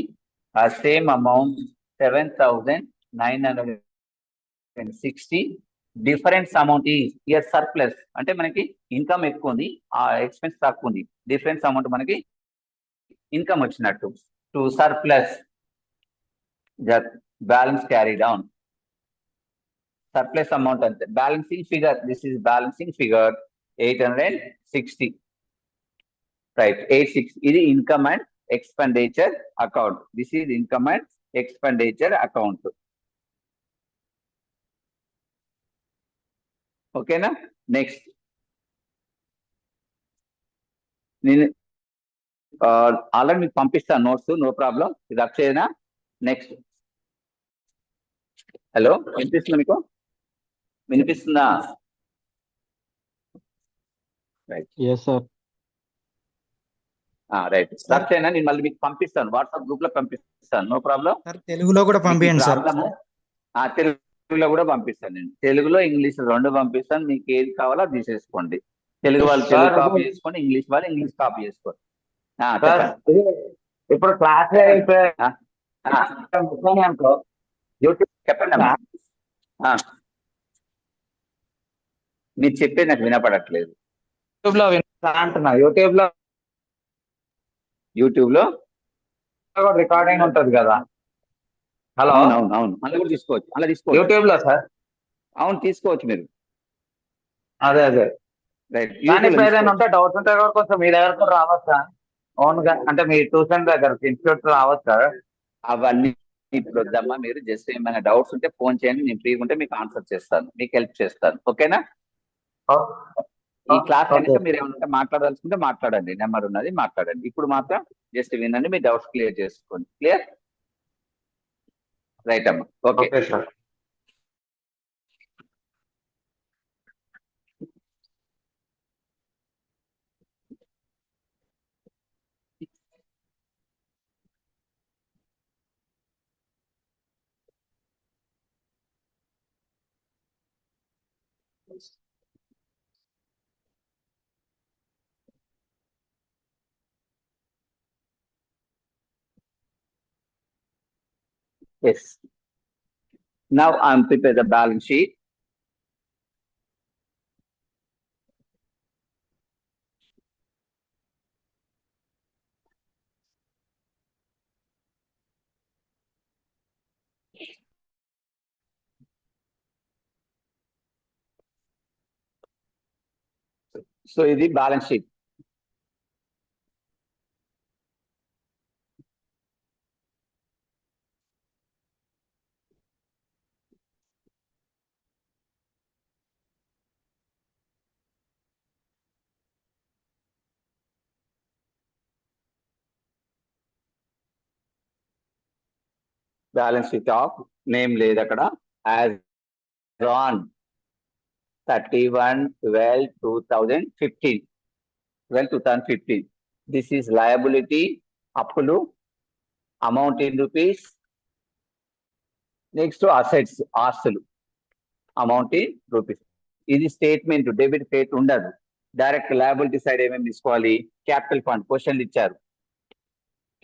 Same amount 7960. Difference amount is year surplus అంటే మనకి ఇన్కమ్ ఎక్కువ ఉంది, ఆ ఎక్స్పెన్స్ తక్కువ ఉంది. డిఫరెన్స్ అమౌంట్ మనకి ఇన్కమ్ వచ్చినట్టు. To surplus the balance carry down. Surplus amount ante balancing figure, this is balancing figure 860, right? 86 ఇది income and expenditure account. This is income and expenditure account. Okay na? Next, నేను already మీకు పంపిస్తాను notes, no problem. ఇది అక్షయనా? Next, hello వినిపిస్తుందా మీకు? వినిపిస్తుందా? Right. Yes, sir. Right లక్షణ నేను మళ్ళీ మీకు పంపిస్తాను, వాట్సాప్ గ్రూప్ లో పంపిస్తాను, నో ప్రాబ్లం. సార్ తెలుగులో కూడా పంపించండి సార్. ప్రాబ్లము తెలుగులో కూడా పంపిస్తాను, నేను తెలుగులో ఇంగ్లీష్ రెండు పంపిస్తాను, మీకు ఏది కావాలో అది తీసేసుకోండి. తెలుగు వాళ్ళు తెలుగు కాపీ చేసుకోండి, ఇంగ్లీష్ వాళ్ళు ఇంగ్లీష్ కాపీ చేసుకోండి. చెప్పండి. ఇప్పుడు క్లాస్ అనుకో యూట్యూబ్ చెప్పండి అమ్మా. మీరు చెప్పేది నాకు వినపడట్లేదు. యూట్యూబ్ లో అంటున్నా, యూట్యూబ్ లో రికార్డింగ్ ఉంటది కదా. హలో, అవును అలా కూడా తీసుకోవచ్చు, అలా తీసుకోవచ్చు యూట్యూబ్ లో సార్. అవును తీసుకోవచ్చు మీరు. అదే రైట్. కానీ ఇప్పుడు ఏదైనా ఉంటే డౌట్స్ ఉంటే కూడా కొంచెం మీ దగ్గరకు రావచ్చా ఓన్ గా, అంటే మీ ట్యూషన్ దగ్గర ఇన్స్టిట్యూట్ రావచ్చా? అవన్నీ ఇప్పుడు వద్దమ్మా, మీరు జస్ట్ ఏమైనా డౌట్స్ ఉంటే ఫోన్ చేయండి, నేను ఫ్రీగా ఉంటే మీకు ఆన్సర్ చేస్తాను, మీకు హెల్ప్ చేస్తాను, ఓకేనా? ఈ క్లాస్ కనుక మీరు ఏమైనా మాట్లాడాల్సింటే మాట్లాడండి, నెంబర్ ఉన్నది మాట్లాడండి. ఇప్పుడు మాత్రం జస్ట్ వినండి, మీ డౌట్స్ క్లియర్ చేసుకోండి. క్లియర్? రైట్ అమ్మా, okay sir. yes. Now I'm prepared the balance sheet. So ఇది balance sheet. Balance sheet of name లేదు అక్కడ. As on 31/12/2015. 2015. This is liability, అప్పులు, amount in rupees. Next assets, ఆస్తులు, amount in rupees. ఇది statement, debit credit ఉండదు. Direct liability side ఏమేమి తీసుకోవాలి? Capital fund, క్వశ్చన్లు ఇచ్చారు.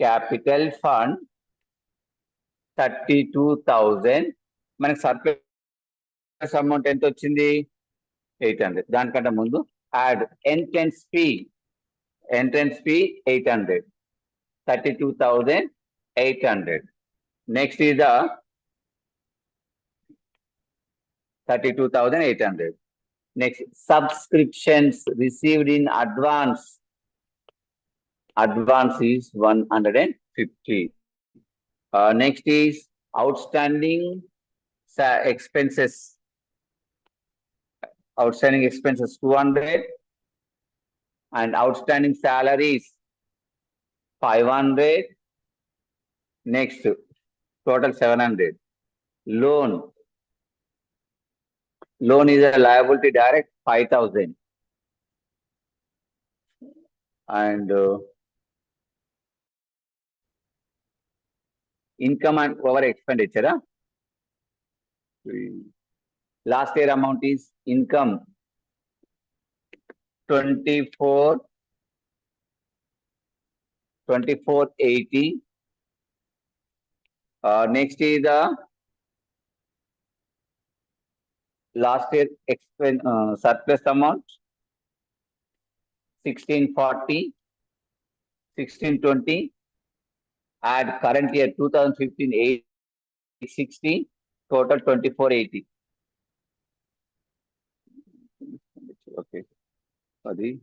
Capital fund 32,000. మనకి సర్ప్లస్ అమౌంట్ ఎంత వచ్చింది? 800. దానికంటే ముందు add entrance fee 800. 32,800. Next is the 32,800. Next, subscriptions received in advance. Advance is 150. Next is outstanding expenses. Outstanding expenses 200. And outstanding salaries 500. Next, total 700. Loan is a liability direct 5,000. And income and over expenditure. Last year amount is income 2480. Next is the last year expense surplus amount 1640, 1620. Add current year 2015 860, total 2480. Okay. Adi.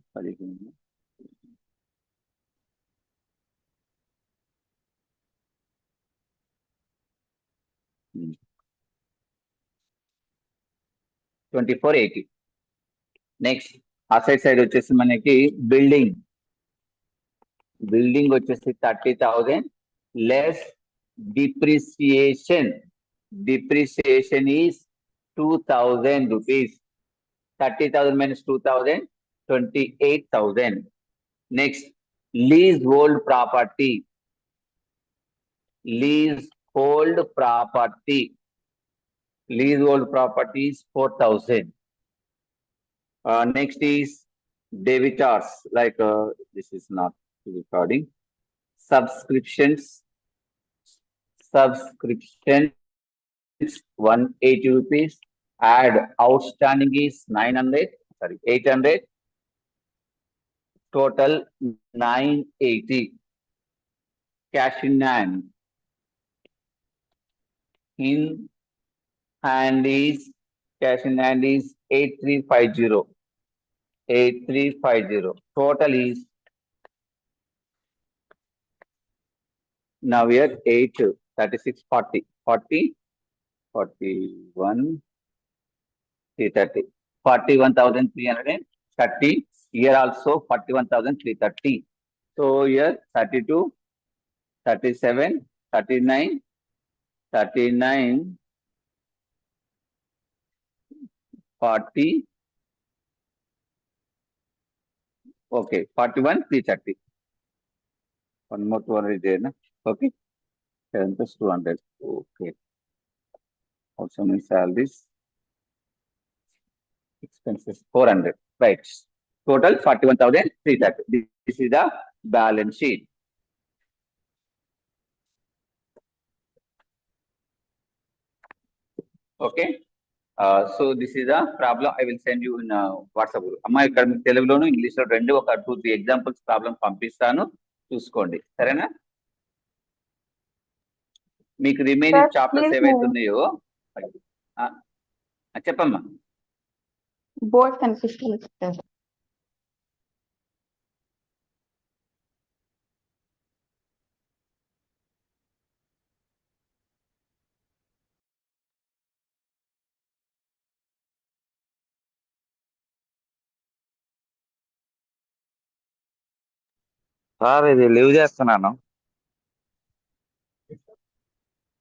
2480. Next asset side వచ్చేసి మనకి building వచ్చేసి 30,000 less depreciation is 2,000 rupees. 30,000 minus 2,000 28,000. Next leasehold property. Leasehold property. Leasehold property is 4,000. Next is debitors, like this is not recording. Subscriptions. Subscriptions 180 rupees. Add outstanding is 900. Sorry, 800. Total 980. Cash in hand. In hand is cash in hand is 8350. 8350. Total is now here 8 36 40 40 41 330 41,330. Here also 41,330. So here 32 37 39 39 40. Okay, 41 330. One more 200 there, na? Okay, 7 plus 200. Okay. Also my salaries, expenses 400. Right. Total 41,330. This is the balance sheet. Okay. So this is a problem. I will send you in WhatsApp. అమ్మా ఇక్కడ మీకు తెలుగులోను English లో రెండు ఒక 2-3 examples problem పంపిస్తాను, చూసుకోండి, సరేనా? మీకు రిమైనింగ్ Sir, చాప్టర్స్ please ఏవైతే move. ఉన్నాయో చెప్పమ్మా. బోర్డ్ కనిపిస్తుంది సార్. సార్ ఇది లీవ్ చేస్తున్నాను.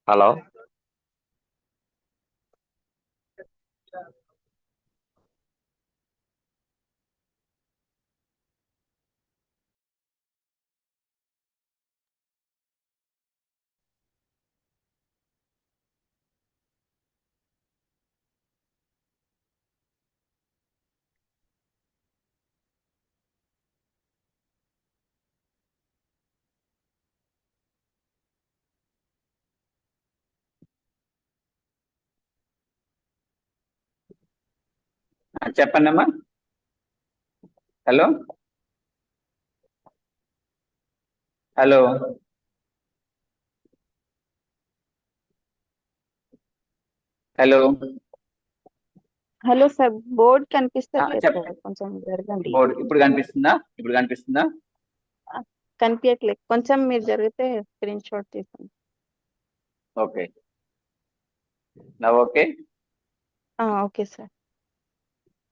హలో, చెప్పండి అమ్మా. Hello hello hello hello sir, board కనిపిస్తలేదు చెప్పండి. సార్, కొంచెం జరగండి. బోర్డు ఇప్పుడు కనిపిస్తుందా? ఇప్పుడు కనిపిస్తుందా? కనిపించట్లేదు, కొంచెం మీరు జరిగితే స్క్రీన్ షాట్ తీసుకోండి. ఓకే, నా ఓకే. Okay sir.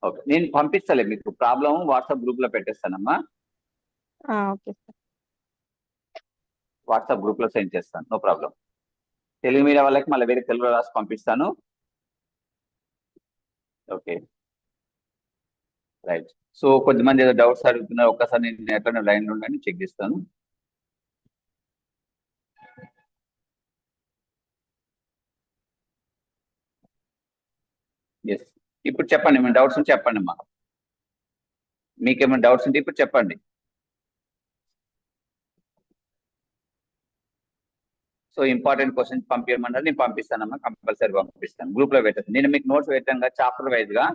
ఓకే, నేను పంపిస్తాలే మీకు ప్రాబ్లం వాట్సాప్ గ్రూప్ లో పెట్టేస్తానమ్మా. Okay sir. వాట్సాప్ గ్రూప్ లో సెండ్ చేస్తాను, నో ప్రాబ్లం. తెలుగు మీడియా వాళ్ళకి మళ్ళీ వేరే తెలుగులో రాసి పంపిస్తాను. Okay, right. సో కొద్దిమంది ఏదో డౌట్స్ అడుగుతున్నారు, ఒక్కసారి నేను ఎక్కడ లైన్ లో ఉండండి, చెక్ చేస్తాను. ఎస్, ఇప్పుడు చెప్పండి, ఏమైనా డౌట్స్ ఉంటే చెప్పండి అమ్మా. మీకేమైనా డౌట్స్ ఉంటే ఇప్పుడు చెప్పండి. సో ఇంపార్టెంట్ క్వశ్చన్స్ పంపించమన్నారు, నేను పంపిస్తానమ్మా, కంపల్సరీ పంపిస్తాను. గ్రూప్ లో పెట్టాను, నేను మీకు నోట్స్ పెట్టాను చాప్టర్ వైజ్ గా.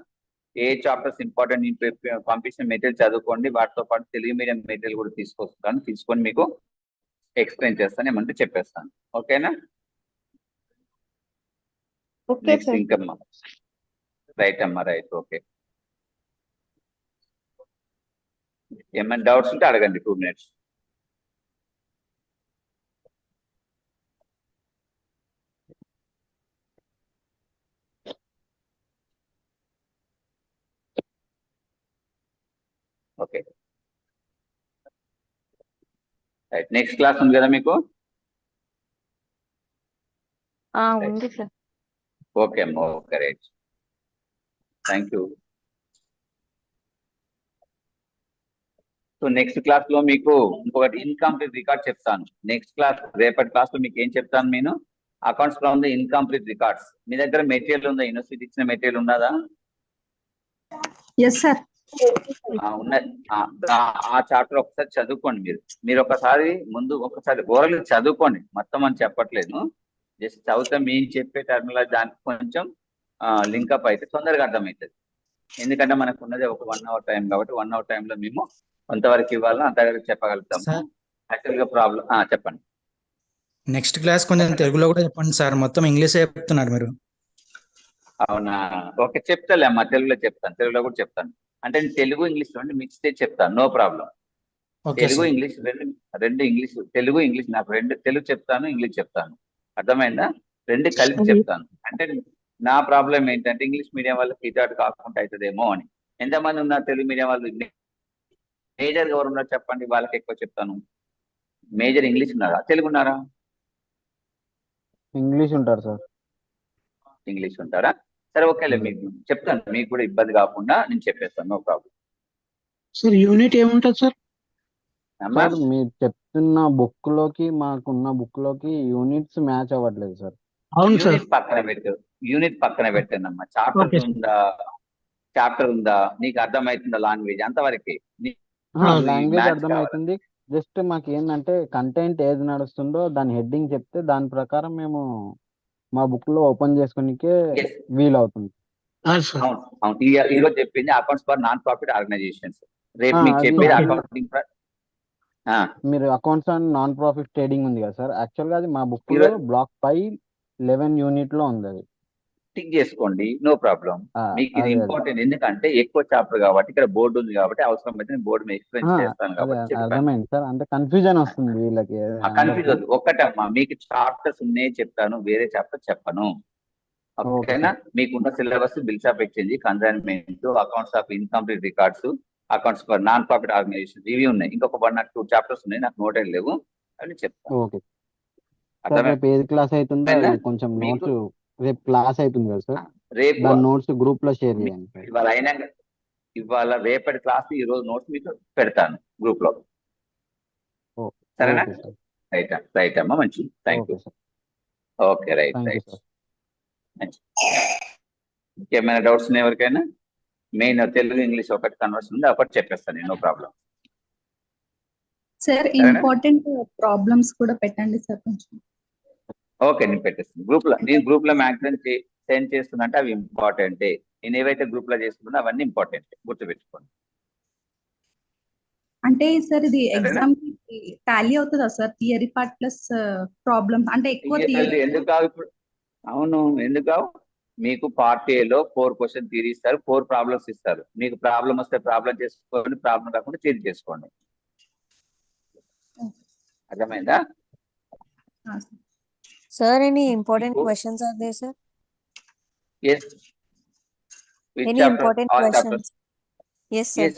ఏ చాప్టర్స్ ఇంపార్టెంట్ నేను పంపించిన మెటీరియల్ చదువుకోండి, వాటితో పాటు తెలుగు మీడియం మెటీరియల్ కూడా తీసుకొస్తాను, తీసుకొని మీకు ఎక్స్ప్లెయిన్ చేస్తాను, ఏమంటే చెప్పేస్తాను. ఓకేనా? Okay next sir. ఇంకమ్మా. రైట్ అమ్మా, రైట్. ఓకే, ఏమైనా డౌట్స్ ఉంటే అడగండి, 2 minutes. Okay, right. Next class ఉంది కదా మీకు? ఉంది సార్. ఓకే అమ్మా, okay, right. Thank you. So next class లో మీకు ఇంకొకటి ఇన్కంప్లీట్ రికార్డ్ చెప్తాను. నెక్స్ట్ క్లాస్ రేపటి క్లాస్ లో మీకు ఏం చెప్తాను నేను, అకౌంట్స్ లో ఉంది ఇన్కంప్లీట్ రికార్డ్స్. మీ దగ్గర మెటీరియల్ ఉందా? యూనివర్సిటీ ఇచ్చిన మెటీరియల్ ఉన్నదా? Yes sir. ఉన్నది. ఆ చాప్టర్ ఒకసారి చదువుకోండి. మీరు ఒకసారి ముందు ఒకసారి ఓరల్ చదువుకోండి, మొత్తం అని చెప్పట్లేదు. జస్ట్ చదివితే మేము చెప్పే టర్మినాలజీ దానికి కొంచెం లింకప్ అయితే తొందరగా అర్థమవుతుంది. ఎందుకంటే మనకు ఉన్నది ఒక 1 hour టైం కాబట్టి 1 hour టైంలో మేము కొంతవరకు ఇవ్వాలని అంతవరకు చెప్పగలుగుతాము. సార్ యాక్చువల్గా ప్రాబ్లం చెప్పండి. నెక్స్ట్ క్లాస్ కొంచెం తెలుగులో కూడా చెప్పండి సార్, మొత్తం ఇంగ్లీషే చెప్తున్నారు మీరు. అవునా? ఓకే, చెప్తాలే అమ్మా, తెలుగులో చెప్తాను, తెలుగులో కూడా చెప్తాను. అంటే నేను తెలుగు ఇంగ్లీష్ రెండు మిక్స్ చేసి చెప్తాను, no problem. Okay Telugu sir. English రెండు ఇంగ్లీష్, తెలుగు ఇంగ్లీష్ నాకు రెండు, తెలుగు చెప్తాను, ఇంగ్లీష్ చెప్తాను. అర్థమైందా? రెండు కలిపి చెప్తాను. అంటే నా ప్రాబ్లం ఏంటంటే ఇంగ్లీష్ మీడియం వాళ్ళకి ఇటాటు కాకుండా అవుతుందేమో అని. ఎంతమంది ఉన్నారు తెలుగు మీడియం వాళ్ళు? మేజర్ ఎవరు ఉన్నారు చెప్పండి, వాళ్ళకి ఎక్కువ చెప్తాను. మేజర్ ఇంగ్లీష్ ఉన్నారా, తెలుగు ఉన్నారా? ఇంగ్లీష్ ఉంటారు సార్. ఇంగ్లీష్ ఉంటారా? సరే ఓకేలే, మీకు చెప్తాను, మీకు కూడా ఇబ్బంది కాకుండా నేను చెప్పేస్తాను, నో ప్రాబ్లం. సార్ యూనిట్ ఏముంటది సార్? సార్ మీరు చెప్తున్న బుక్ లోకి మాకున్న బుక్ లోకి యూనిట్స్ మ్యాచ్ అవ్వట్లేదు సార్. అవును సార్. యూనిట్ పక్కన పెట్టండి. చాప్టర్ ఉందా, చాప్టర్ ఉందా, నీకు అర్థమవుతుందా లాంగ్వేజ్ అంతవరకే. లాంగ్వేజ్ అర్థమవుతుంది. జస్ట్ మాకు ఏంటంటే కంటెంట్ ఏది నడుస్తుందో దాని హెడ్డింగ్ చెప్తే దాని ప్రకారం మేము మా బుక్ లో ఓపెన్ చేసుకునికే వీలవుతుంది. అవును, ఈరోజు చెప్పింది accounts for non profit organisations. రేపు మీకు చెప్పేది అకౌంటింగ్. మీరు accounts and non profit trading ఉంది కదా సార్, యాక్చువల్ గా అది మా బుక్ లో బ్లాక్ 5-11 యూనిట్ లో ఉంది. అది టిక్ చేసుకోండి, నో ప్రాబ్లం. మీకు ఇది ఇంపార్టెంట్, ఎందుకంటే ఎక్కువ చాప్టర్ కాబట్టి, ఇక్కడ బోర్డు ఉంది కాబట్టి అవసరం అయితే నేను బోర్డు మీద ఎక్స్ప్లెయిన్ చేస్తాను కాబట్టి అర్థమైంది సార్. అంటే కన్ఫ్యూజన్ వస్తుంది వీళ్ళకి. కన్ఫ్యూజ్ వద్దు, ఒక్కటమ్మా, మీకు చాప్టర్స్ ఉన్నాయి చెప్తాను, వేరే చాప్టర్ చెప్పను. ఓకేనా? మీకున్న syllabus, bills of exchange, consignment, accounts of incomplete records, accounts for non profit organisation, ఇవి ఉన్నాయి. ఇంకొక 1 or 2 చాప్టర్స్ ఉన్నాయి, నాకు నోటెడ్ లేవు, అవి చెప్తాను. రేపు ఏది క్లాస్ అవుతుందో కొంచెం నోట్స్, రేపు క్లాస్ అవుతుంది కదా సార్, రేపు నోట్స్ గ్రూప్ లో షేర్ చేయండి. ఇవాళ రేపటి క్లాస్ ఈ రోజు నోట్స్ మీకు పెడతాను గ్రూప్ లో, సరేనా? రైట్ అమ్మా, మంచిది, థ్యాంక్ యూ. Okay, right. ఇంకేమైనా డౌట్స్ ఉన్నాయి ఎవరికైనా? మెయిన్ తెలుగు ఇంగ్లీష్ ఒకటి కన్వర్షన్ ఉంది, ఒకటి చెప్పేస్తాను, no problem. Sir important problems కూడా పెట్టండి సార్ కొంచెం. ఓకే, నేను పెట్టేస్తాను గ్రూప్ లో మ్యాక్సిమం సెండ్ చేస్తున్నా, అవి ఇంపార్టెంటే. నేను ఏవైతే గ్రూప్ లో చేస్తున్నా అవన్నీ ఇంపార్టెంట్, గుర్తుపెట్టుకోండి. అంటే సార్ ఇది ఎగ్జామ్ టాలీ అవుతుందా sir, theory part plus problem? అంటే ఎక్కువ ఎందుకు కావు ఇప్పుడు? అవును, ఎందుకు కావు? మీకు పార్ట్ ఏలో 4 క్వశ్చన్ థియరీ ఇస్తారు, 4 ప్రాబ్లమ్స్ ఇస్తారు. మీకు ప్రాబ్లం వస్తే ప్రాబ్లం చేసుకోండి, ప్రాబ్లం కాకుండా థియరీ చేసుకోండి. అర్థమైందా? Sir, any important questions are there, sir? Yes. Which Any chapter? important All questions? chapters. Yes, sir. Yes.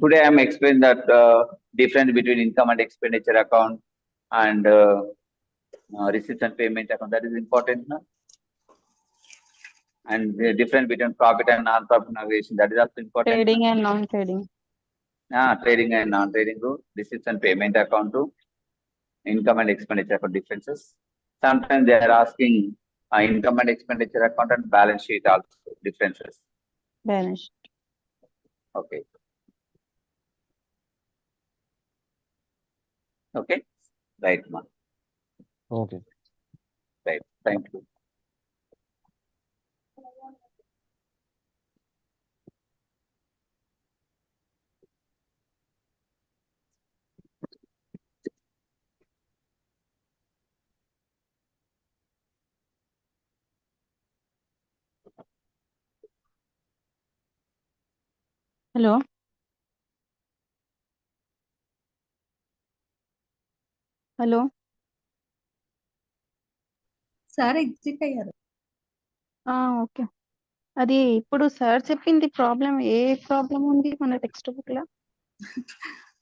Today I am explaining that difference between income and expenditure account and receipts and payment account. That is important, no? And the difference between profit and non-profit organization, that is also important. Trading and non-trading. Trading and non-trading, receipts and payment account, income and expenditure account differences. Sometimes they are asking income and expenditure account and balance sheet also differences. Balance sheet. Okay. Okay. Right, ma. Okay. Right. Thank you. Hello. Hello sir exit అయ్యారు. Okay. అది ఇప్పుడు sir చెప్పింది problem, ఏ problem ఉంది మన text book లో?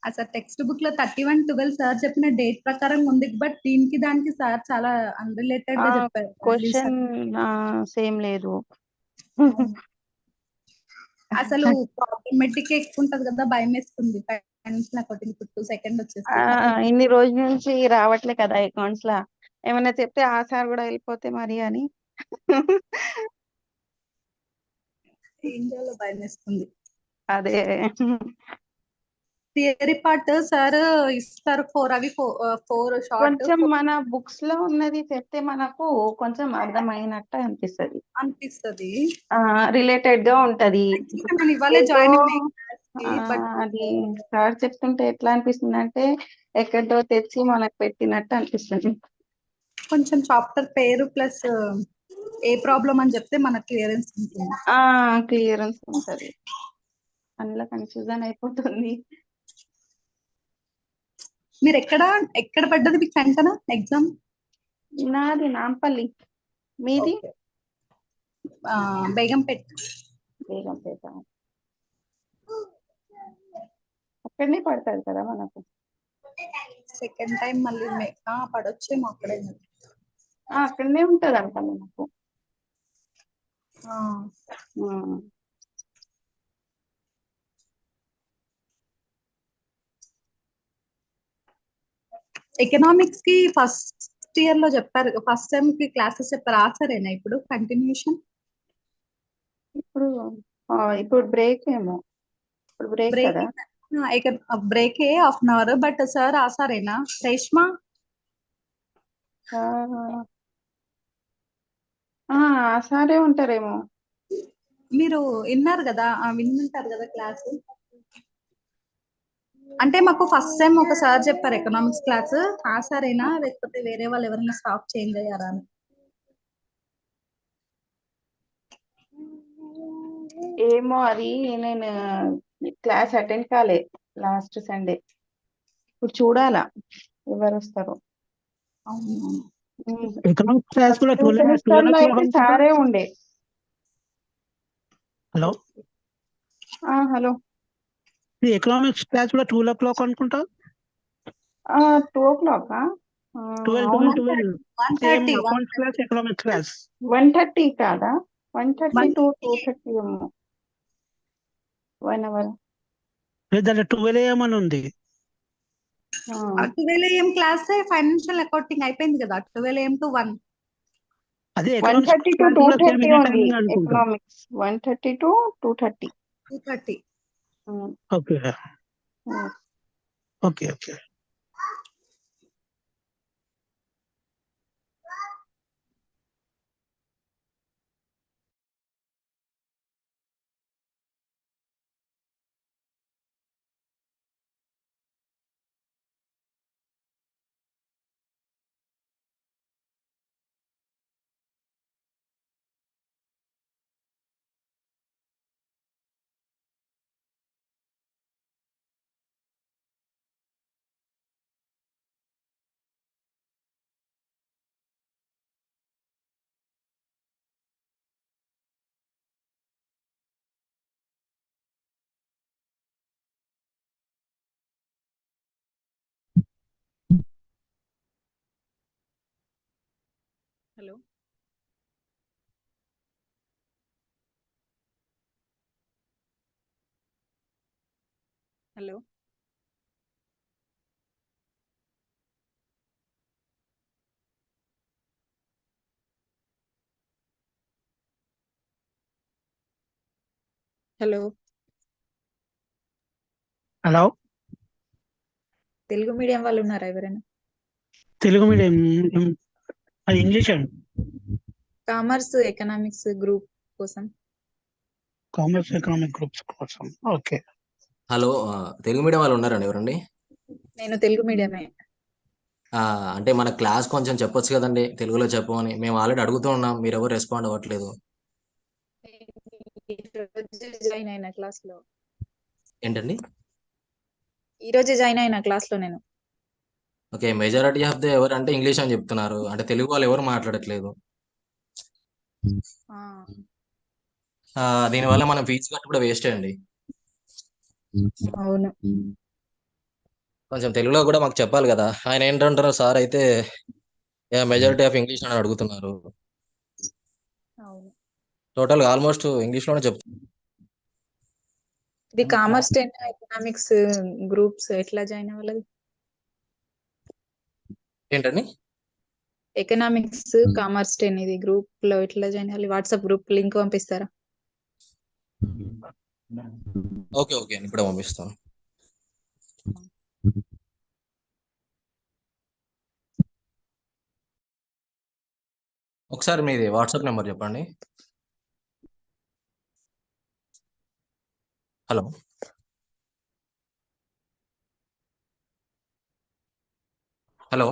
అసలు text book లో 31/12 sir చెప్పిన డేట్ ప్రకారం ఉంది, బట్ దీనికి దానికి సార్ చాలా అన్రిలేటెడ్ గా చెప్పారు. క్వశ్చన్ సేమ్ లేదు. అసలు ప్రాబ్లమెటిక్ ఎక్కువ ఉంటది కదా, భయం వేస్తుంది. ఫైనాన్షియల్ అకౌంటింగ్ ఇప్పుడు 2 వచ్చేసి ఇన్ని రోజుల నుంచి రావట్లే కదా అకౌంట్స్ లా, ఏమైనా చెప్తే ఆ సార్ కూడా వెళ్ళిపోతే మరి అని. ఏం చేయాలో భయం వేస్తుంది. అదే థియరీ పార్ట్ సార్ ఇస్తారు 4 అవి 4 షార్ట్ కొంచెం మన బుక్స్ లో ఉన్నది చెప్తే మనకు కొంచెం అర్థమైనట్టు అనిపిస్తది, అనిపిస్తుంది. రిలేటెడ్ గా ఉంటది. నేను ఇవాళే ఏదో, జాయిన్ అయినా బట్ అది సార్ చెప్తుంటే ఎట్లా అనిపిస్తుంది అంటే ఎక్కడో తెచ్చి మనకు పెట్టినట్టు అనిపిస్తుంది. కొంచెం చాప్టర్ పేరు ప్లస్ ఏ ప్రాబ్లం అని చెప్తే మనకు క్లియరెన్స్ ఉంటుంది. క్లియరెన్స్ ఉంటది, అందులో కన్ఫ్యూజన్ అయిపోతుంది. మీరు ఎక్కడ పడ్డది మీకు వెంటనే ఎగ్జామ్? నాది నాంపల్లి, మీది? బేగంపేట్. బేగంపేట, అక్కడనే పడతాది కదా మనకు. సెకండ్ టైం మళ్ళీ పడొచ్చేమో అక్కడే. అక్కడనే ఉంటది అంట మనకు. ఎకనామిక్స్ కి ఫస్ట్ ఇయర్ లో చెప్పారు, ఫస్ట్ టైం కి క్లాసెస్ చెప్పారు. ఆసరేనా ఇప్పుడు కంటిన్యూషన్? ఇప్పుడు బ్రేక్ ఏమో, ఇప్పుడు బ్రేక్ కదా. Break half an hour, but sir ఆసారేనా? రేష్మా సారే ఉంటారేమో. మీరు విన్నారు కదా, వింటారు కదా క్లాస్. అంటే మాకు ఫస్ట్ టైం ఒక సార్ చెప్పారు ఎకనామిక్స్ క్లాస్, ఆ సారేనా లేకపోతే వేరే వాళ్ళు ఎవరైనా స్టాఫ్ చేంజ్ అయ్యారా అని. ఏమో అది నేను క్లాస్ అటెండ్ కాలే లాస్ట్ సండే, ఇప్పుడు చూడాలా ఎవరు వస్తారు. ఎకనామిక్స్ క్లాస్ కూడా 12 సెమిస్టర్ లో అయితే అనుకుంటా. సారే ఉండే. హలో హలో, ఈ ఎకనామిక్స్ క్లాస్ కూడా 12 అనుకుంటా. 2 o'clock 12 same accounts class, economics class 1:30 కాదా? 1:30 to 2:30 ఏమో, 1 hour. దాంట్లో 12 AM అని ఉంది. 12 AM క్లాస్ ఫైనాన్షియల్ అకౌంటింగ్ అయిపోయింది కదా, 12 AM to 1. అదే 1:30 to క్లాస్ కూడా సేమ్ 2:30 ఇదే ఉంది టైమింగ్ అనుకుంటా. Economics, 1:30 to 2:30. 2:30. Okay okay okay. Hello hello hello hello, Telugu medium వాళ్ళు ఉన్నారా ఎవరైనా? తెలుగు మీడియం, అది ఇంగ్లీష్ అండి. కామర్స్ ఎకనామిక్స్ గ్రూప్ కోసం. కామర్స్ ఎకనామిక్ గ్రూప్స్ కోసం. ఓకే. హలో, తెలుగు మీడియం వాళ్ళు ఉన్నారండి ఎవరండి? నేను తెలుగు మీడియమే. అంటే మన క్లాస్ కొంచెం చెప్పొచ్చు కదండి, తెలుగులో చెప్పమని. మేము ఆల్రెడీ అడుగుతూ ఉన్నాం, మీరు ఎవరు రెస్పాండ్ అవ్వట్లేదు. జాయిన్ అయిన క్లాస్ లో. ఏంటండి? ఈ రోజే జాయిన్ అయిన క్లాస్ లో నేను. ఓకే, మెజారిటీ ఆఫ్ ది ఎవరు అంటే ఇంగ్లీష్ అని చెప్తున్నారు, అంటే తెలుగు వాళ్ళు ఎవరు మాట్లాడట్లేదు. దీనివల్ల మనం ఫీజు కట్టి కూడా వేస్ట్ అండి. అవును. కొంచెం తెలుగులో కూడా మాకు చెప్పాలి కదా. ఆయన ఏంటంటారు, సార్ అయితే మెజారిటీ ఆఫ్ ఇంగ్లీష్ అని అడుగుతున్నారు. అవును. టోటల్ ఆల్మోస్ట్ ఇంగ్లీష్ లోనే చెప్తున్నారు. ఇది కామర్స్ 10 ఎకనామిక్స్ గ్రూప్స్ ఎట్లా జాయిన్ అవ్వాలి? ఏంటండి? ఎకనామిక్స్ కామర్స్ 10 ఇది గ్రూప్ లో ఎట్లా జాయిన్ అవ్వాలి? వాట్సాప్ గ్రూప్ లింక్ పంపిస్తారా? ఓకే ఓకే నేను ఇప్పుడే పంపిస్తాను. ఒకసారి మీది వాట్సాప్ నెంబర్ చెప్పండి. హలో హలో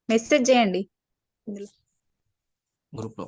మెసేజ్ చేయండి ఇందులో. గ్రూప్లో.